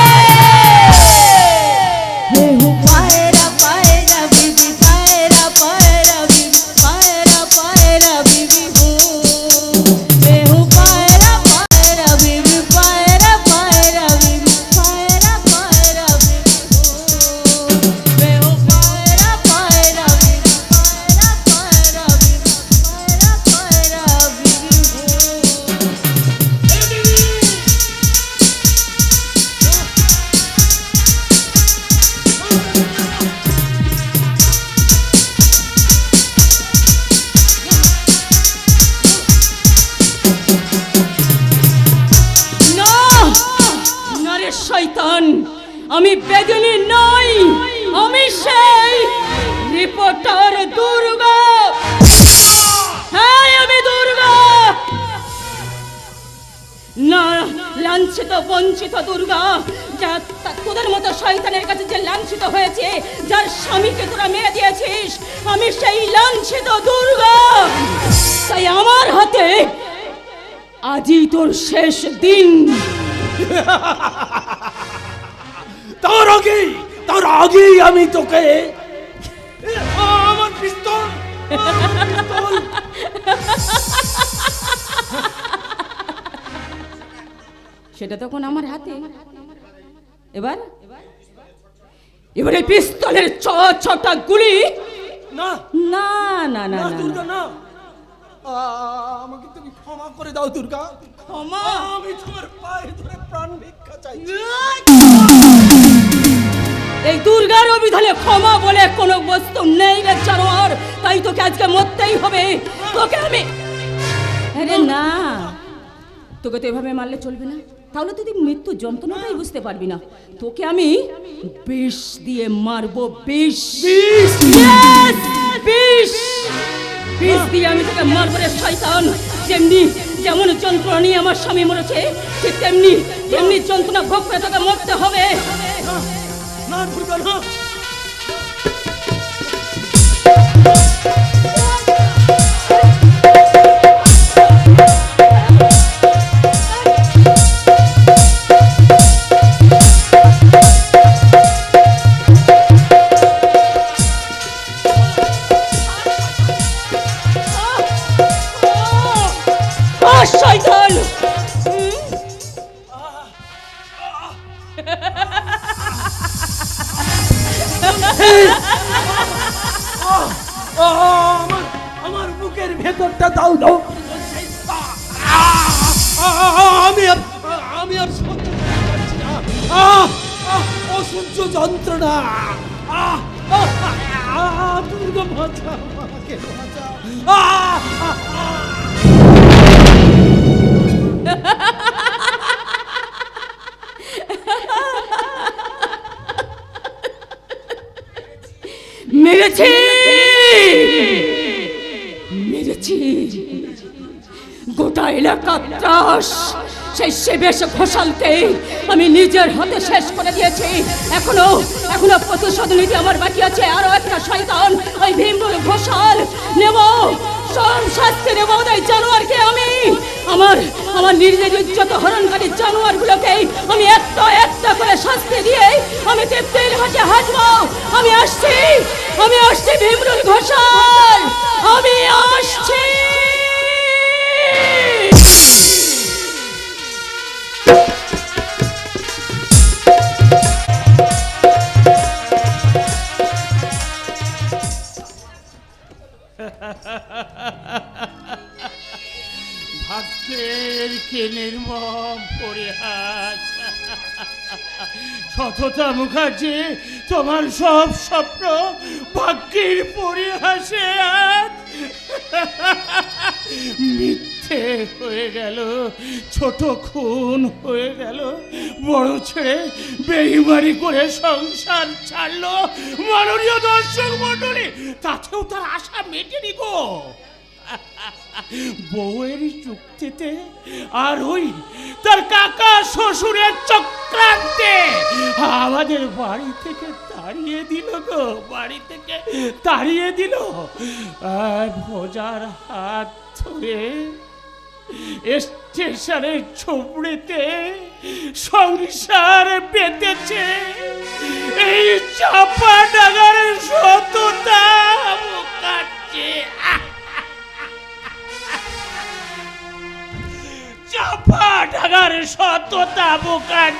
আমি বেদিনী নই, আমি সেই রিপোর্টার দুর্গা। হ্যাঁ, আমি দুর্গা। না, লাঞ্ছিত বঞ্চিত দুর্গা, যা তোদের মতো শয়তানের কাছে যে লাঞ্ছিত হয়েছে, যার স্বামীকে তোরা মেরে দিয়েছিস, আমি সেই লাঞ্ছিত দুর্গা। তাই আমার হাতে আজই তোর শেষ দিন। তার আগেই আমি তোকে আমার পিস্তল সেটা তখন আমার হাতে। এবারে পিস্তলের ছটা গুলি। না না না না না না, দুর্গা না, আমাকে তুমি ক্ষমা করে দাও দুর্গা। ক্ষমা? আমি তোমার পায়ে ধরে প্রাণ ভিক্ষা চাইছি। এই দুর্গার অভিধানে ক্ষমা বলে কোনো বস্তু নেই রে জানোয়ার। তাই তোকে আজকে মরতেই হবে। তোকে আমি, আরে না, তোকে তো এভাবে মারলে চলবে না। তাহলে তুই মৃত্যু যন্ত্রণাটাই বুঝতে পারবি না। তোকে আমি বিষ দিয়ে মারবো। বিষ বিষ বিষ বিষ দিয়ে আমি তোকে মারবো রে শয়তান। যেমন যন্ত্রণা নিয়ে আমার স্বামী মরেছে, ঠিক তেমনি যন্ত্রণা ভোগ করে তোকে মরতে হবে। না দুর্গা না, শয়তান, আমার বুকের ভেতরটা দাও দাও। আমি আর সহ্য করতে পারছি না। অসহ্য যন্ত্রণা। দুর্গা বাঁচাও, আমাকে বাঁচাও। মেরেছি মেরেছি, গোটা এলাকা ত্রাস। সেই সেবেশ ঘোষালকে আমি নিজের হাতে শেষ করে দিয়েছি। এখনো প্রতিশোধ নিতে আমার বাকি আছে। আরো একটা শয়তান, ওই ভীমরুল ঘোষাল। নেব সব শাস্তি নেব ওই জানোয়ারকে। আমি আমার নির্যাতিত হরণকারী জানোয়ারগুলোকে আমি একটা করে শাস্তি দিয়ে আমি তৃপ্তির হাতে হাঁটবো। আমি আসছি ভীমরুল ঘোষাল, আমি আসছি। ভাগ্যের কি নির্মম পরিহাস। সততা মুখার্জি, তোমার সব স্বপ্ন ভাগ্যের পরিহাসে আজ মিথ্যে হয়ে গেল। ছোট খুন হয়ে গেল, বড় ছেড়ে বেইমানি করে সংসার ছাড়লো। মাননীয় দর্শক মণ্ডলী, তাতেও তার আশা মেটেনি গো। বউয়ের চুক্তিতে আর ওই তার কাকা শ্বশুরের চক্রান্তে আমাদের বাড়ি থেকে তাড়িয়ে দিল গো, বাড়ি থেকে তাড়িয়ে দিল। আর ভোজার হাত ধরে স্টেশনে ঝুপড়িতে সংসার পেতেছে এই চাপা ডাগার সততা কাটছে। চাপা ডাগার সততা বোকার।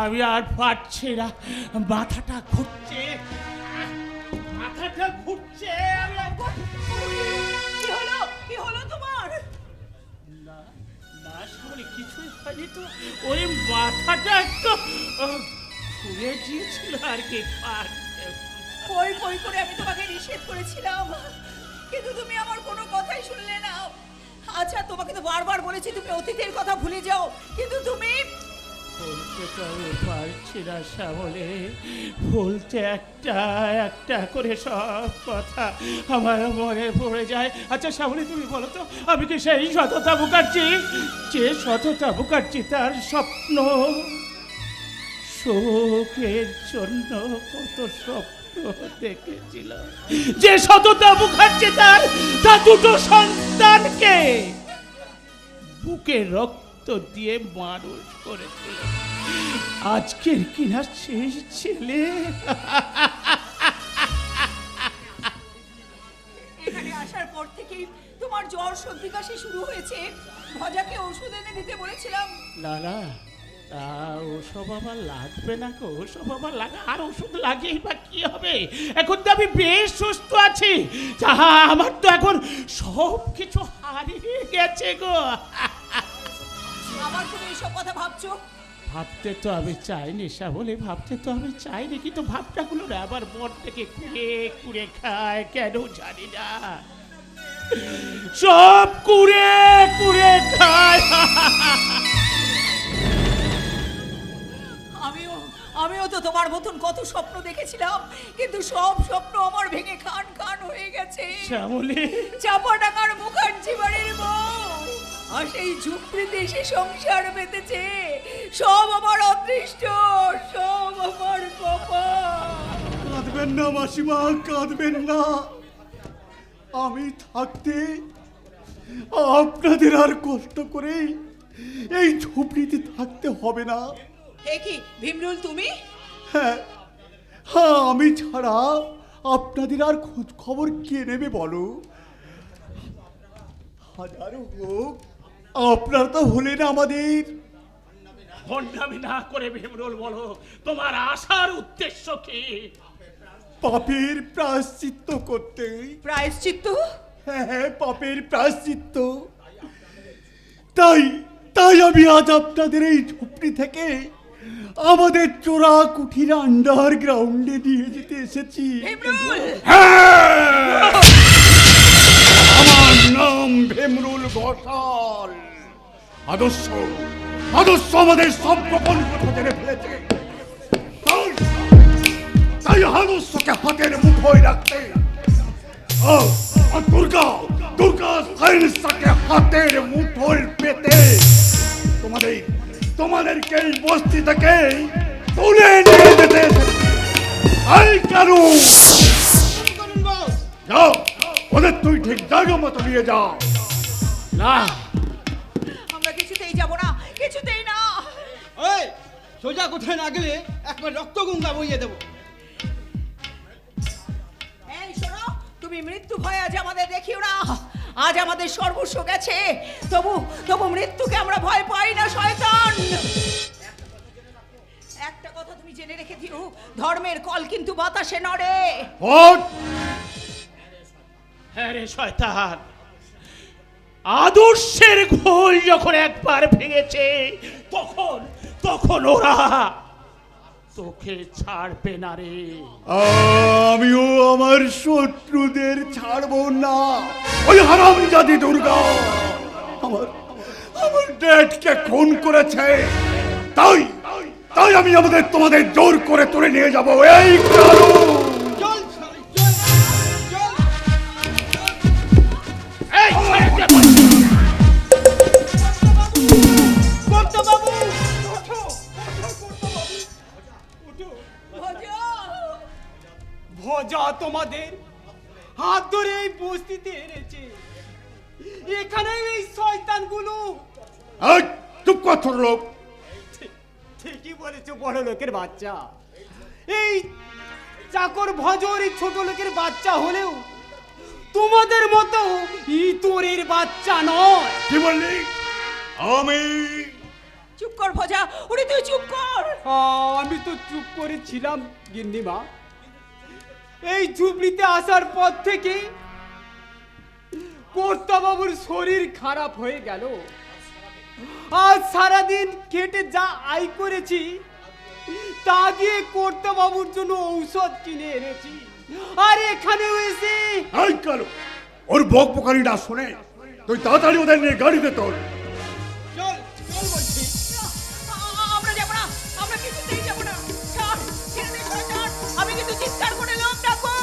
আমি আর পারছি না, মাথাটা ঘুরছে। কি হলো তোমার? না শুনে কিছুই হয়নি তো, ওই মাথাটা একটু ঘুরে গিয়েছিল আর কি। কই করে আমি তোমাকে নিষেধ করেছিলাম, কিন্তু তুমি আমার কোনো কথাই শুনলে না। আচ্ছা তোমাকে তো বারবার বলেছি তুমি অতীতের কথা ভুলে যাও, কিন্তু তুমি বলতে তো আমি পারছি না শ্যামলে, বলতে একটা একটা করে সব কথা আমার মনে পড়ে যায়। আচ্ছা শ্যামলে তুমি বলো তো, আমি কি সেই সততা মুখার্জি, যে সততা মুখার্জি তার স্বপ্ন সুখের জন্য কত স্বপ্ন দেখেছিল, যে সততা মুখার্জি তার দুটো সন্তানকে বুকে রক্ত দিয়ে মানুষ করেছিল, আজকের কিনা সেই ছেলে এখানে আসার পর থেকেই তোমার জ্বর সর্দি কাশি শুরু হয়েছে। ভজাকে ওষুধ এনে দিতে বলেছিলাম। না না, ওসব আমার লাগবে না গো, ওসব আমার লাগা, আর ওষুধ লাগিয়েই বা কি হবে, এখন তো আমি বেশ সুস্থ আছি। যাহা আমার তো এখন সব কিছু হারিয়ে গেছে গো। আবার তুমি এসব কথা ভাবছো? ভাবতে তো আমি চাইনি শ্যামলে, ভাবতে তো আমি চাইনি, কিন্তু ভাবনাগুলো না আবার মন থেকে কুড়ে কুড়ে খায়, কেন জানি না, সব কুড়ে কুড়ে খায়। আমিও তো তোমার মতন কত স্বপ্ন দেখেছিলাম, কিন্তু সব স্বপ্ন আমার ভেঙে খান খান হয়ে গেছে। শ্যামলে, চাপাডাঙ্গার মুখার্জি বাড়ির বউ আর সেই ঝুপড়িতে এসে সংসার পেতেছে, সব আমার অদৃষ্ট, সব আমার কপাল। কাঁদবেন না মাসিমা, কাঁদবেন না। আমি থাকতে আপনাদের আর কষ্ট করে এই ঝুপড়িতে থাকতে হবে না। এ কি ভীমরুল তুমি? হ্যাঁ হ্যাঁ, আমি ছাড়া আপনাদের আর খোঁজ খবর কে নেবে বলো? হাজারো হোক, আপনারা তো হলেন আমাদের। ভণ্ডামি না করে ভীমরুল বলো, তোমার আসার উদ্দেশ্য কি? পাপের প্রায়শ্চিত্ত করতে। প্রায়শ্চিত্ত? হ্যাঁ হ্যাঁ, পাপের প্রায়শ্চিত্ত। তাই তাই আমি আজ আপনাদের এই ঝুপড়ি থেকে আমাদের চোরা কুঠির আন্ডারগ্রাউন্ডে নিয়ে যেতে এসেছি। হ্যাঁ! আমার নাম ভীমরুল ঘোষাল। আদর্শ আদর্শ আমাদের সব গোপন কথা জেনে ফেলেছে। তাই আদর্শকে হাতের মুঠোয় রাখতে দুর্গা দুর্গা সাইন্সকে হাতের মুঠোয় পেতে তোমাদেরকে এই বস্তি থেকে তুলে নিয়ে যেতে এই কেন? যাও, ওদের তুই ঠিক জায়গা মতো নিয়ে যাও। না, আমরা কিছুতেই যাব না, কিছুতেই না। ওই সোজা কোথায় না গেলে একবার রক্ত গঙ্গা বইয়ে দেবো। এই শোনো, তুমি মৃত্যু ভয় আজ আমাদের দেখিও না। আজ আমাদের সর্বস্ব গেছে, তবু মৃত্যুকে আমরা ভয় পাই না শয়তান। একটা কথা তুমি জেনে রেখে দিও, ধর্মের কল কিন্তু বাতাসে নড়ে। হ্যাঁ রে শয়তান, আদর্শের ঘোল যখন একবার ভেঙেছে, তখন ওরা তোকে ছাড়বে না রে। আমিও আমার শত্রুদের ছাড়বো না। ওই হারামজাদি দুর্গা আমার ড্যাডকে খুন করেছে, তাই আমি তোমাদের জোর করে তুলে নিয়ে যাব। এই কারণ চল এই বাবু, ভজা তোমাদের হাত ধরে এই বস্তিতে এনেছে। এখানে এই শয়তানগুলো। এই, চুপ কর ছোট লোক। ঠিকই বলেছো বড় লোকের বাচ্চা। এই চাকর ভজর এই ছোট লোকের বাচ্চা হলেও তোমাদের মতো ইতরের বাচ্চা নয়। কি বললি? আমি চুপ কর ভজা, ওরে তুই চুপ কর। আমি তো চুপ করেছিলাম গিন্নিমা। এই ঝুপড়িতে আসার পর থেকে কর্তাবাবুর শরীর খারাপ হয়ে গেল। আজ সারাদিন খেটে যা আয় করেছি তা দিয়ে কর্তাবাবুর জন্য ঔষধ কিনে এনেছি। আর এখানেও এসে এই কালো ওর বকবকানি না শুনে তুই তাড়াতাড়ি ওদের নিয়ে গাড়িতে তোল। চল চল বলছি। আমরা যাবো না, আমরা কিছুতেই যাবো না। ছাড়, ছেড়ে দে শয়তান। আমি কিন্তু চিৎকার করে লোক ডাকবো।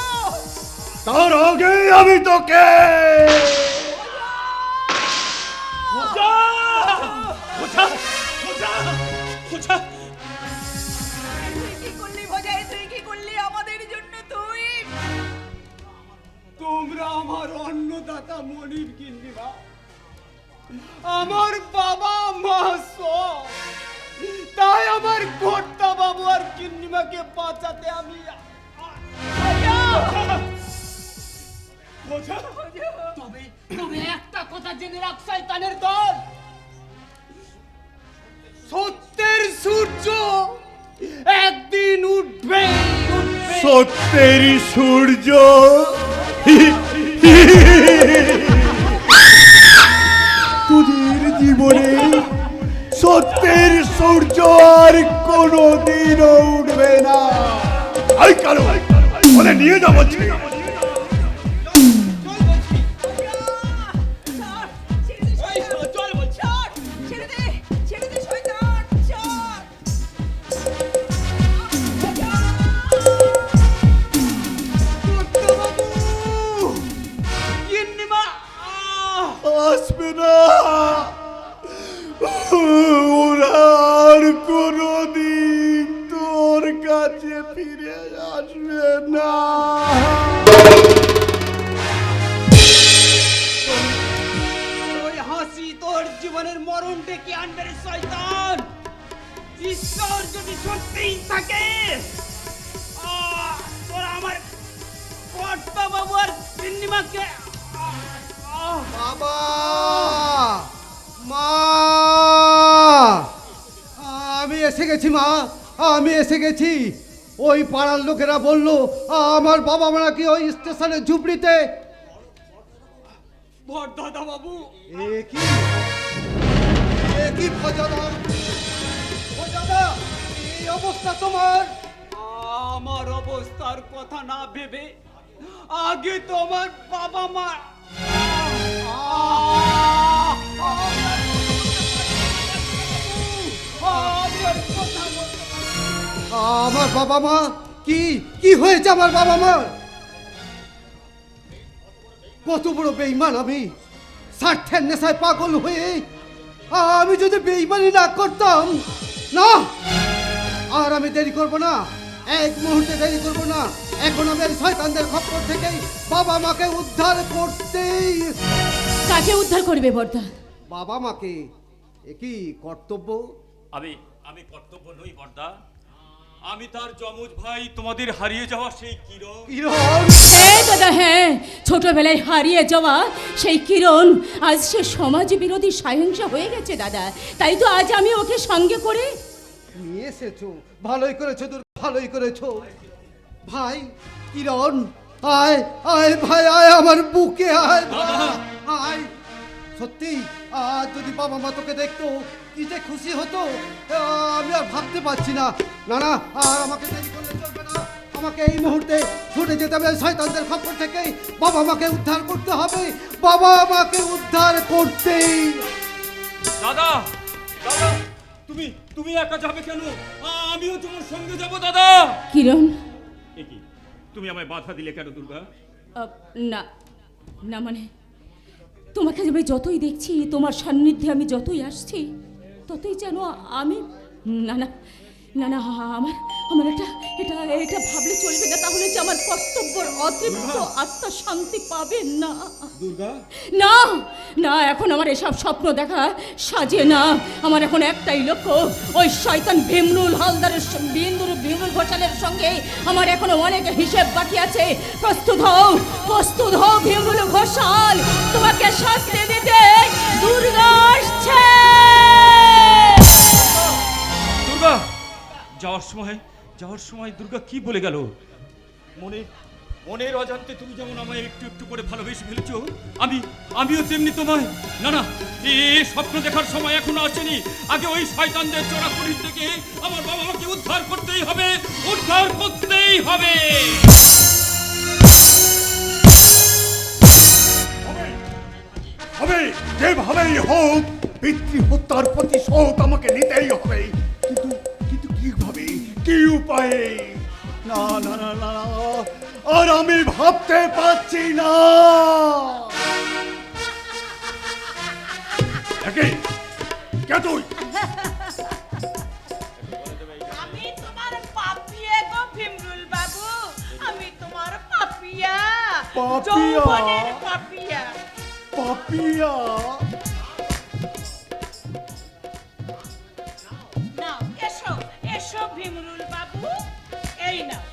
তার আগে আমি তোকে তুই কি করলি ভজাই, তুই কি করলি আমাদের জন্য তুই? তোমরা আমার অন্নদাতা মনির গিন্নিমা, আমার বাবা মা সব। তাই আমার কর্তা বাবু আর গিন্নিমাকে বাঁচাতে আমি তবে তবে একটা কথা জেনে রাখ শয়তানের দল, সত্যের সূর্য একদিন উঠবে উঠবে। সত্যের সূর্য তোদের জীবনে সত্যের সূর্য আর কোনোদিনও উঠবে না। আই কারো বলে নিয়ে যাবো। চল বলছি। ছেড়ে দে, ছেড়ে দে শয়তান, ছাড়। গিন্নিমা আসবে না, ওরা আর কোনোদিন তোর কাছে ফিরে আসবে না। ওই হাসি তোর জীবনের মরণ ডেকে আনবে রে শয়তান। ঈশ্বর যদি সত্যিই থাকে, তোরা আমার কর্তা বাবু আর গিন্নিমাকে বাবা, মা, আমি এসে গেছি মা, আমি এসে গেছি। ওই পাড়ার লোকেরা বলল আমার বাবা মা নাকি ওই স্টেশনের ঝুপড়িতে। দাদা বাবু, এ কি ভজাদা, ভজাদা, এই অবস্থা তোমার? আমার অবস্থার কথা না ভেবে আগে তোমার বাবা মা আমার বাবা মা কি কি হয়েছে আমার বাবা মা? কত বড় বেঈমান আমি, স্বার্থের নেশায় পাগল হয়ে। আমি যদি বেঈমানি না করতাম না, আর আমি দেরি করব না, এক মুহূর্তে দেরি করব না। এখন আমি এই শয়তানদের খপ্পর থেকে বাবা মাকে উদ্ধার করতেই। কাকে উদ্ধার করবে বর্দা? বাবা মাকে, এ কি কর্তব্য? আমি আমি কর্তব্য নই বর্দা, আমি তার যমজ ভাই, তোমাদের হারিয়ে যাওয়া সেই কিরণ। কিরণ? হ্যাঁ দাদা, হ্যাঁ, ছোটবেলায় হারিয়ে যাওয়া সেই কিরণ আজ সে সমাজ বিরোধী সহিংসা হয়ে গেছে দাদা। তাই তো আজ আমি ওকে সঙ্গে করে নিয়ে এসেছো, ভালোই করেছো দুর্গা, ভালোই করেছো। ভাই কিরণ, আয় আয় ভাই, আয় আমার বুকে আয় ভাই, আয়। সত্যি আজ যদি বাবা মা তোকে দেখতো কি যে খুশি হতো, আমি আর ভাবতে পারছি না। না না, আর আমাকে দেরি করলে চলবে না, আমাকে এই মুহূর্তে ছুটে যেতে হবে শয়তানদের খপ্পর থেকে। বাবা মাকে উদ্ধার করতে হবে, বাবা মাকে উদ্ধার করতেই। দাদা, দাদা, তুমি তুমি একা যাবে কেন? আমিও তোমার সঙ্গে যাব দাদা। কিরণ, এ কি, তুমি আমায় বাধা দিলে কেন দুর্গা? না না, মানে তোমাকে আমি যতই দেখছি, তোমার সান্নিধ্যে আমি যতই আসছি, ততই যেন আমি না না না না আমার আমার এটা এটা এটা ভাবলে চলবে না, তাহলে যে আমার কর্তব্যের অতৃপ্ত আত্মা শান্তি পাবে না। দুর্গা, না না, এখন আমার এসব স্বপ্ন দেখা সাজে না। আমার এখন একটাই লক্ষ্য, ওই শয়তান ভীমরুল হালদারের ভীমরুল ঘোষালের সঙ্গে আমার এখনো অনেক হিসেব বাকি আছে। প্রস্তুত হও ভীমরুল ঘোষাল, তোমাকে শাস্তি দিতে দুর্গা আসছে। দুর্গা, যাওয়ার সময় দুর্গা কি বলে গেল? মনের অজান্তে তুমি যেমন আমায় একটু একটু করে ভালোবেসে ফেলেছো, আমিও তেমনি তোমায়। না না, এই স্বপ্ন দেখার সময় এখনো আসেনি। আগে ওই শয়তানদের চোরাকুড়ি থেকে আমার বাবা মাকে উদ্ধার করতেই হবে, উদ্ধার করতেই হবে। হবে, যেভাবেই হোক পিতৃহত্যার প্রতিশোধ আমাকে নিতেই হবে। কিন্তু কিন্তু কিভাবে, কি উপায়ে? না না না না না, আর আমি ভাবতে পারছি না। কে তুই? আমি তোমার পাপিয়া গো ভীমরুল বাবু, আমি তোমার পাপিয়া, পাপিয়া? যৌবনের পাপিয়া। পাপিয়া? নাও এসো এসো ভীমরুল বাবু, এই নাও,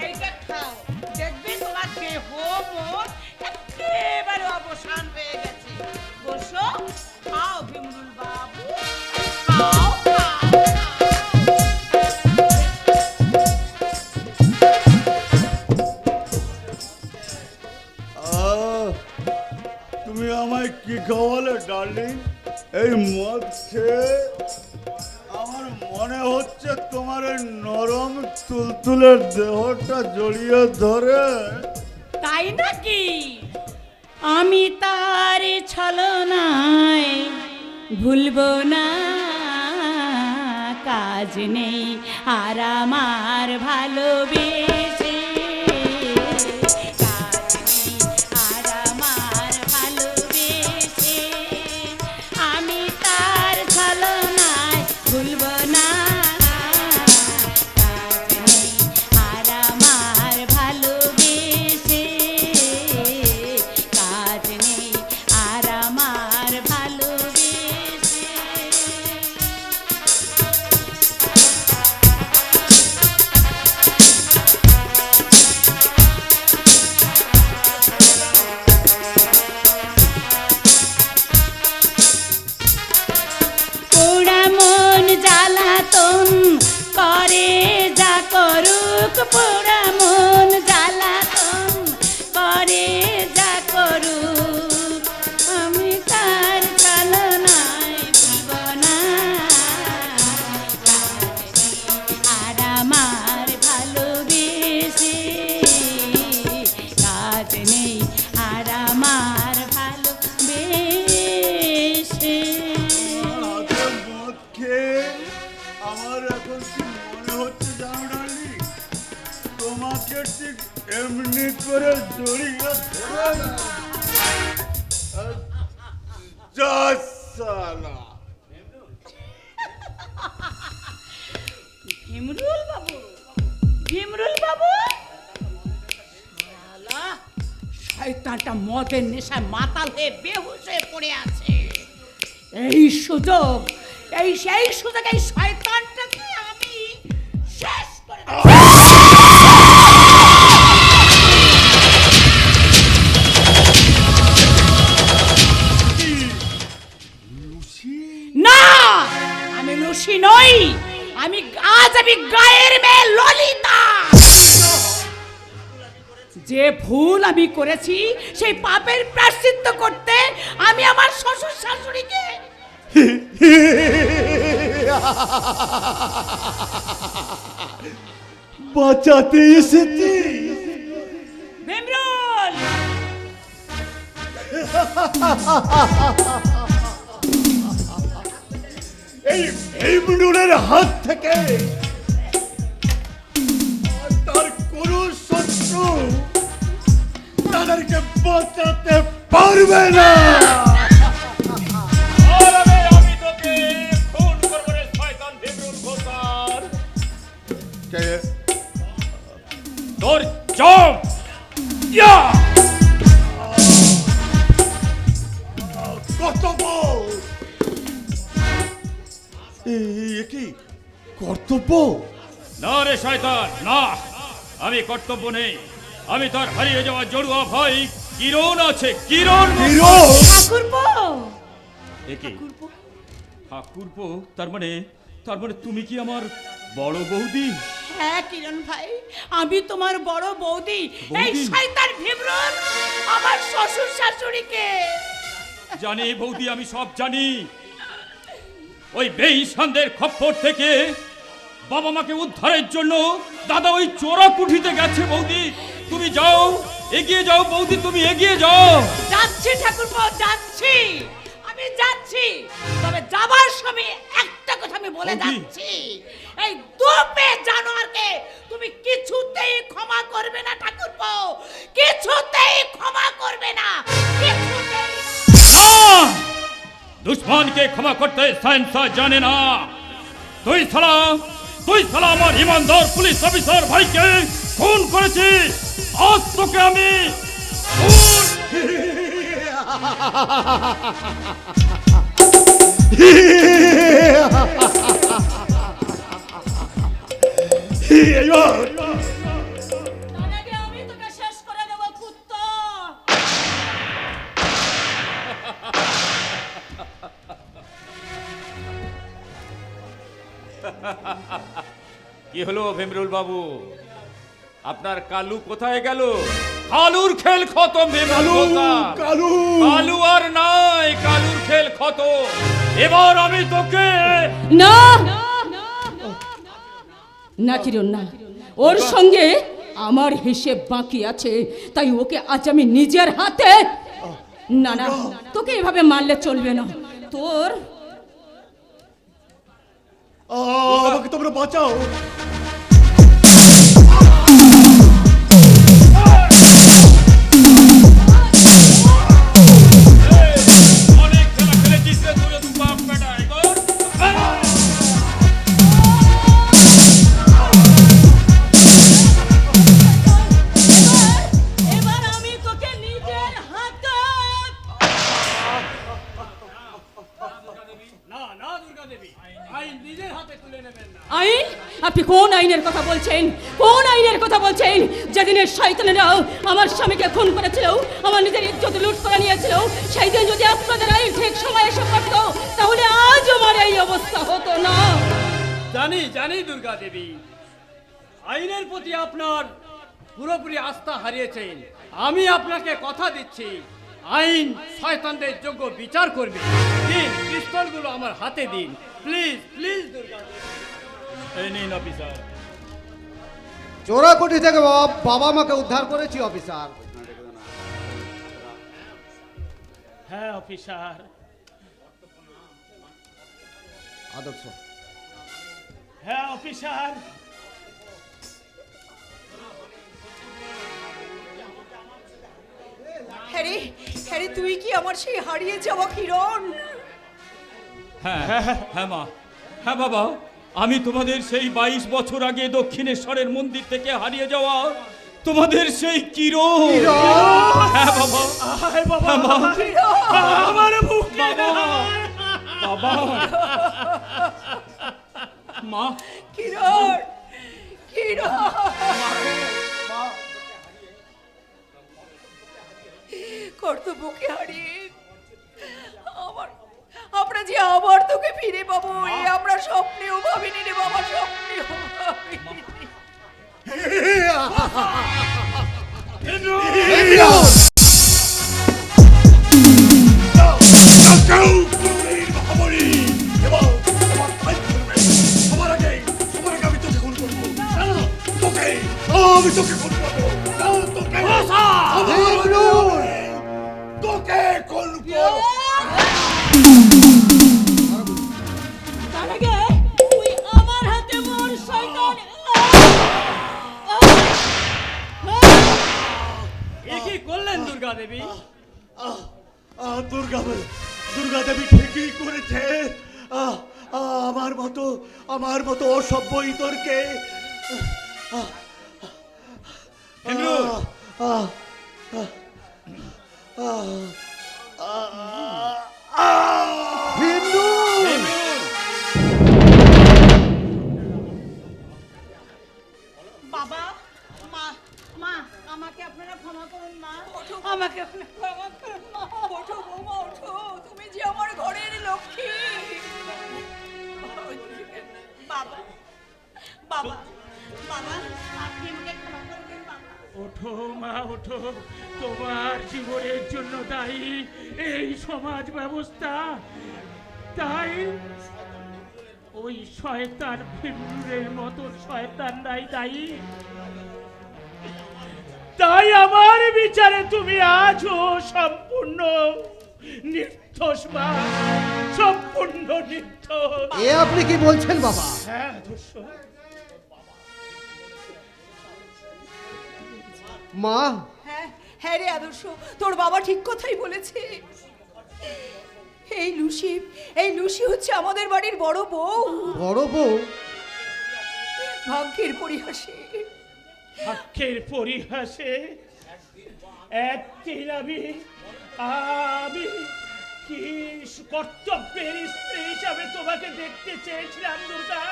এইটা খাও, দেখবে তোমার দেহ মন একেবারে অবসান হয়ে গেছে। বসো, খাও ভীমরুল বাবু, খাও খাও তুমি আমায় কি খাওয়ালে ডার্লিং? এই মদ খেয়ে আমার মনে হচ্ছে তোমার এই নরম তুলতুলের দেহটা জড়িয়ে ধরে। তাই নাকি? আমি তার ছলনায় ভুলবো না, কাজ নেই আর আমার ভালোবেসে, কাজ নেই আর আমার ভালোবেসে, আমি তার ছলনায় ভুলবো না, কাজ নেই আর আমার ভালোবেসে, কাজ নেই আর আমার ভালোবেসে। পোড়া মন জ্বালাতন করে যা করুক, পোড়া মন জ্বালাতন করে যা করুক, আমি তার ছলনায় ভুলব না, আর আমার ভালোবেসে, কাজ নেই আর আমার ভালোবেসে। রাতে মদ খেয়ে আমার এখন কি মনে হচ্ছে জানো ডার্লিং? তোমাকে ঠিক এমনি করে জড়িয়ে ধরে যা সালা। ভীমরুল বাবু, ভীমরুল বাবু, শালা, শয়তানটা মদের নেশায় মাতাল হয়ে বেহুশ হয়ে পড়ে আছে। এই সুযোগ, এই সেই সুযোগ, এই শয়তানটাকে আমি শেষ করে দেব। না, আমি লুসি নই, আমি গায়ের মেয়ে ললিতা। যে ভুল আমি করেছি সেই পাপের প্রায়শ্চিত্ত করতে আমি আমার শ্বশুর শাশুড়িকে বাঁচাতে এসেছি। ভীমরুল, এই ভীমরুলের হাত থেকে আর তার কোন শত্রু তাদেরকে বাঁচাতে পারবে না। আমি তোকে খুন করবো রে শয়তান ভীমরুল ঘোষাল। তোর জম ইয়া কর্তব্য, কি কর্তব্য? না রে শয়তান, না, আমি কর্তব্য নেই। আমি তার হারিয়ে যাওয়া জড়ুয়া ভাই কিরণ আছে, কিরণ। ঠাকুরপো, একে ঠাকুরপো, তার মানে তুমি কি আমার বড় বৌদি? হ্যাঁ কিরণ ভাই, আমি তোমার বড় বৌদি। এই শয়তান ভীমরুল আমার শ্বশুর শাশুড়িকে। জানি বৌদি, আমি সব জানি। ওই বেঈসানদের খপ্পর থেকে বাবা মাকে উদ্ধারের জন্য দাদা ওই চোরা কুঠিতে গেছে বৌদি। তুমি যাও, এগিয়ে যাও বৌদি, তুমি এগিয়ে যাও। যাচ্ছি ঠাকুরপো, যাচ্ছি, আমি যাচ্ছি। তবে যাবার সময় একটা কথা আমি বলে ও কি? যাচ্ছি, এই দুপে জানোয়ারকে তুমি কিছুতেই ক্ষমা করবে না ঠাকুরপো, কিছুতেই ক্ষমা করবে না, কিছুতেই। দুশ্মনকে ক্ষমা করতে সায়েন্স জানে না। তুই সালা আমার ইমানদার পুলিশ অফিসার ভাইকে খুন করেছিস। আজ তোকে আমি তার আগে আমি তোকে শেষ করে দেবো কুত্তা। কি হলো ভীমরুল বাবু, আপনার কালু কোথায় গেল? কালুর খেল খতম ভীমরুল বাবু। কালু কালু আর নাই, কালুর খেল খতম। এবার আমি তোকে না না কিরণ না, ওর সঙ্গে আমার হিসেব বাকি আছে, তাই ওকে আজ আমি নিজের হাতে। না না, তোকে এভাবে মারলে চলবে না। তোর আমাকে তোমরা বাঁচাও। অনেক খেলা খেলেছিস রে, তোরে দু বাপ বেটা এগো। এবার আমি তোকে নিজের হাতে। আইন? আপনি কোন আইনের কথা বলছেন? কোন আইনের কথা বলছেন? যেদিনের শয়তানেরা আমার স্বামীকে খুন করেছিল, আমার নিজের ইজ্জত লুট করে নিয়েছিল, সেই দিন যদি আপনাদের আইন ঠিক সময় এসে পড়তো, তাহলে আজ আমার এই অবস্থা হতো না। জানি দুর্গা দেবী, আইনের প্রতি আপনার পুরোপুরি আস্থা হারিয়েছেন। আমি আপনাকে কথা দিচ্ছি, আইন শয়তানদের যোগ্য বিচার করবে। দিন, পিস্তলগুলো আমার হাতে দিন, প্লিজ প্লিজ দুর্গা দেবী। এই নিন অফিসার। চোরাকুটি থেকে বাবা মাকে উদ্ধার করেছি অফিসার। হ্যাঁ অফিসার। আদর্শ হ্যাঁ অফিসার। হ্যারি, হ্যারি, তুই কি আমার সেই হারিয়ে যাওয়া কিরণ? হ্যাঁ হ্যাঁ মা, হ্যাঁ বাবা, আমি তোমাদের সেই 22 বছর আগে দক্ষিণেশ্বরের মন্দির থেকে হারিয়ে যাওয়া তোমাদের সেই কিরণ। হ্যাঁ বাবা, আয় বাবা, হ্যাঁ মা, আমার বুক বাবা, মা, কিরণ, কিরণ, কর্তব্যকে হারিয়ে আমরা যে আবার তোকে ফিরে পাবো, এ আমরা স্বপ্নেও ভাবিনি রে বাবা, স্বপ্নেও ভাবিনি। আমি তোকে খুন করবো, তোকে খুন করবো। তার আগে তুই আমার হাতে মর শয়তান। এ কি করলেন দুর্গা দেবী? দুর্গা দেবী ঠিকই করেছে। আমার মতো অসভ্য ইতরকে ভীমরুল, বাবা, মা, মা, আমাকে আপনারা ক্ষমা করুন মা, আমাকে আপনারা ক্ষমা করুন মা। ওঠো বৌমা, ওঠো, তুমি যে আমার ঘরের লক্ষ্মী। বাবা, বাবা, বাবা, আপনি আমাকে ক্ষমা করবেন বাবা। ওঠো মা, ওঠো, তোমার জীবনের জন্য দায়ী এই সমাজ ব্যবস্থা। তাই ওই শয়তান ভীমরুলের মতো শয়তানরাই দায়ী। তাই আমার বিচারে তুমি আজও সম্পূর্ণ সম্পূর্ণ নির্দোষ মা, সম্পূর্ণ নির্দোষ। এ আপনি কি বলছেন বাবা? হ্যাঁ আদর্শ। মা, হ্যাঁ হ্যাঁ রে আদর্শ, তোর বাবা ঠিক কথাই বলেছে। এই লুসি হচ্ছে আমাদের বাড়ির বড় বউ। বড় বউ? ভাগ্যের পরিহাসে, ভাগ্যের পরিহাসে একদিন আমি কি কর্তব্যের স্ত্রী হিসাবে তোমাকে দেখতে চেয়েছিলাম দুর্গা,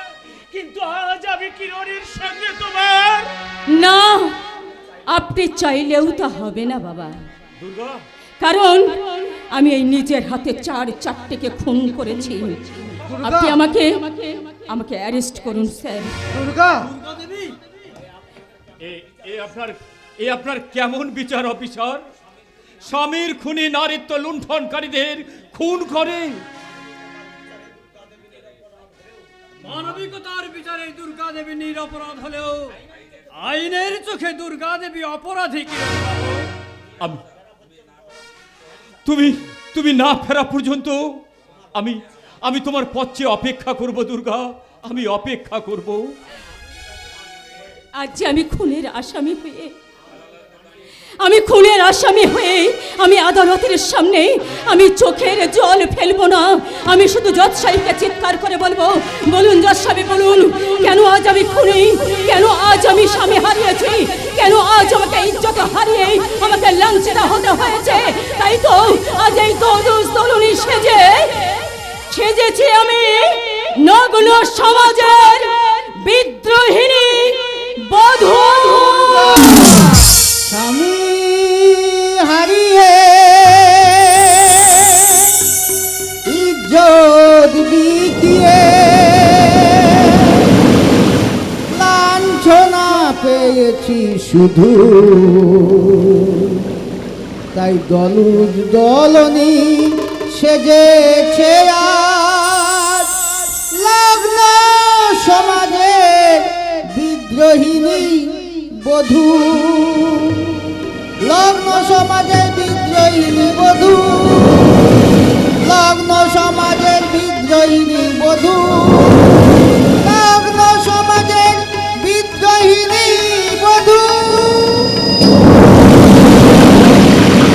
কিন্তু আজ আমি কিরণের সঙ্গে তোমার। না, আপনি চাইলেও তা হবে না বাবা, দুর্গা, কারণ আমি এই নিজের হাতে 4-4টেকে খুন করেছি। আপনি আমাকে অ্যারেস্ট করুন স্যার। দুর্গা, এ আপনার কেমন বিচার অফিসার? স্বামীর খুনি নারীত্ব লুণ্ঠনকারীদের খুন করে? মানবিকতার বিচারে দুর্গা দেবী নিরপরাধ হলেও আইনের চোখে দুর্গা দেবী অপরাধী কিরণবাবু। তুমি না ফেরা পর্যন্ত আমি তোমার পথে অপেক্ষা করব দুর্গা, আমি অপেক্ষা করব। আজ যে আমি খুনের আসামি হয়ে আমি আদালতের সামনে আমি চোখের জল ফেলবো না। আমি শুধু জজ সাহেবকে চিৎকার করে বলবো, বলুন জজ সাহেব বলুন, কেন আজ আমি খুনি, কেন আজ আমি স্বামী হারিয়েছি, কেন আজ আমাকে ইজ্জত হারিয়ে আমাকে লাঞ্ছিত হতে হয়েছে। তাই তো আজ এই তরুণী সেজেছি আমি নগ্ন সমাজের বিদ্রোহিণী বধূ। স্বামী হারিয়ে ইজ্জত বিকিয়ে লাঞ্ছনা পেয়েছি শুধু, তাই দলনি সেজেছে আজ লগ্ন সমাজের বিদ্রোহিণী বধূ, লগ্ন সমাজের বিদ্রোহিণী বধূ।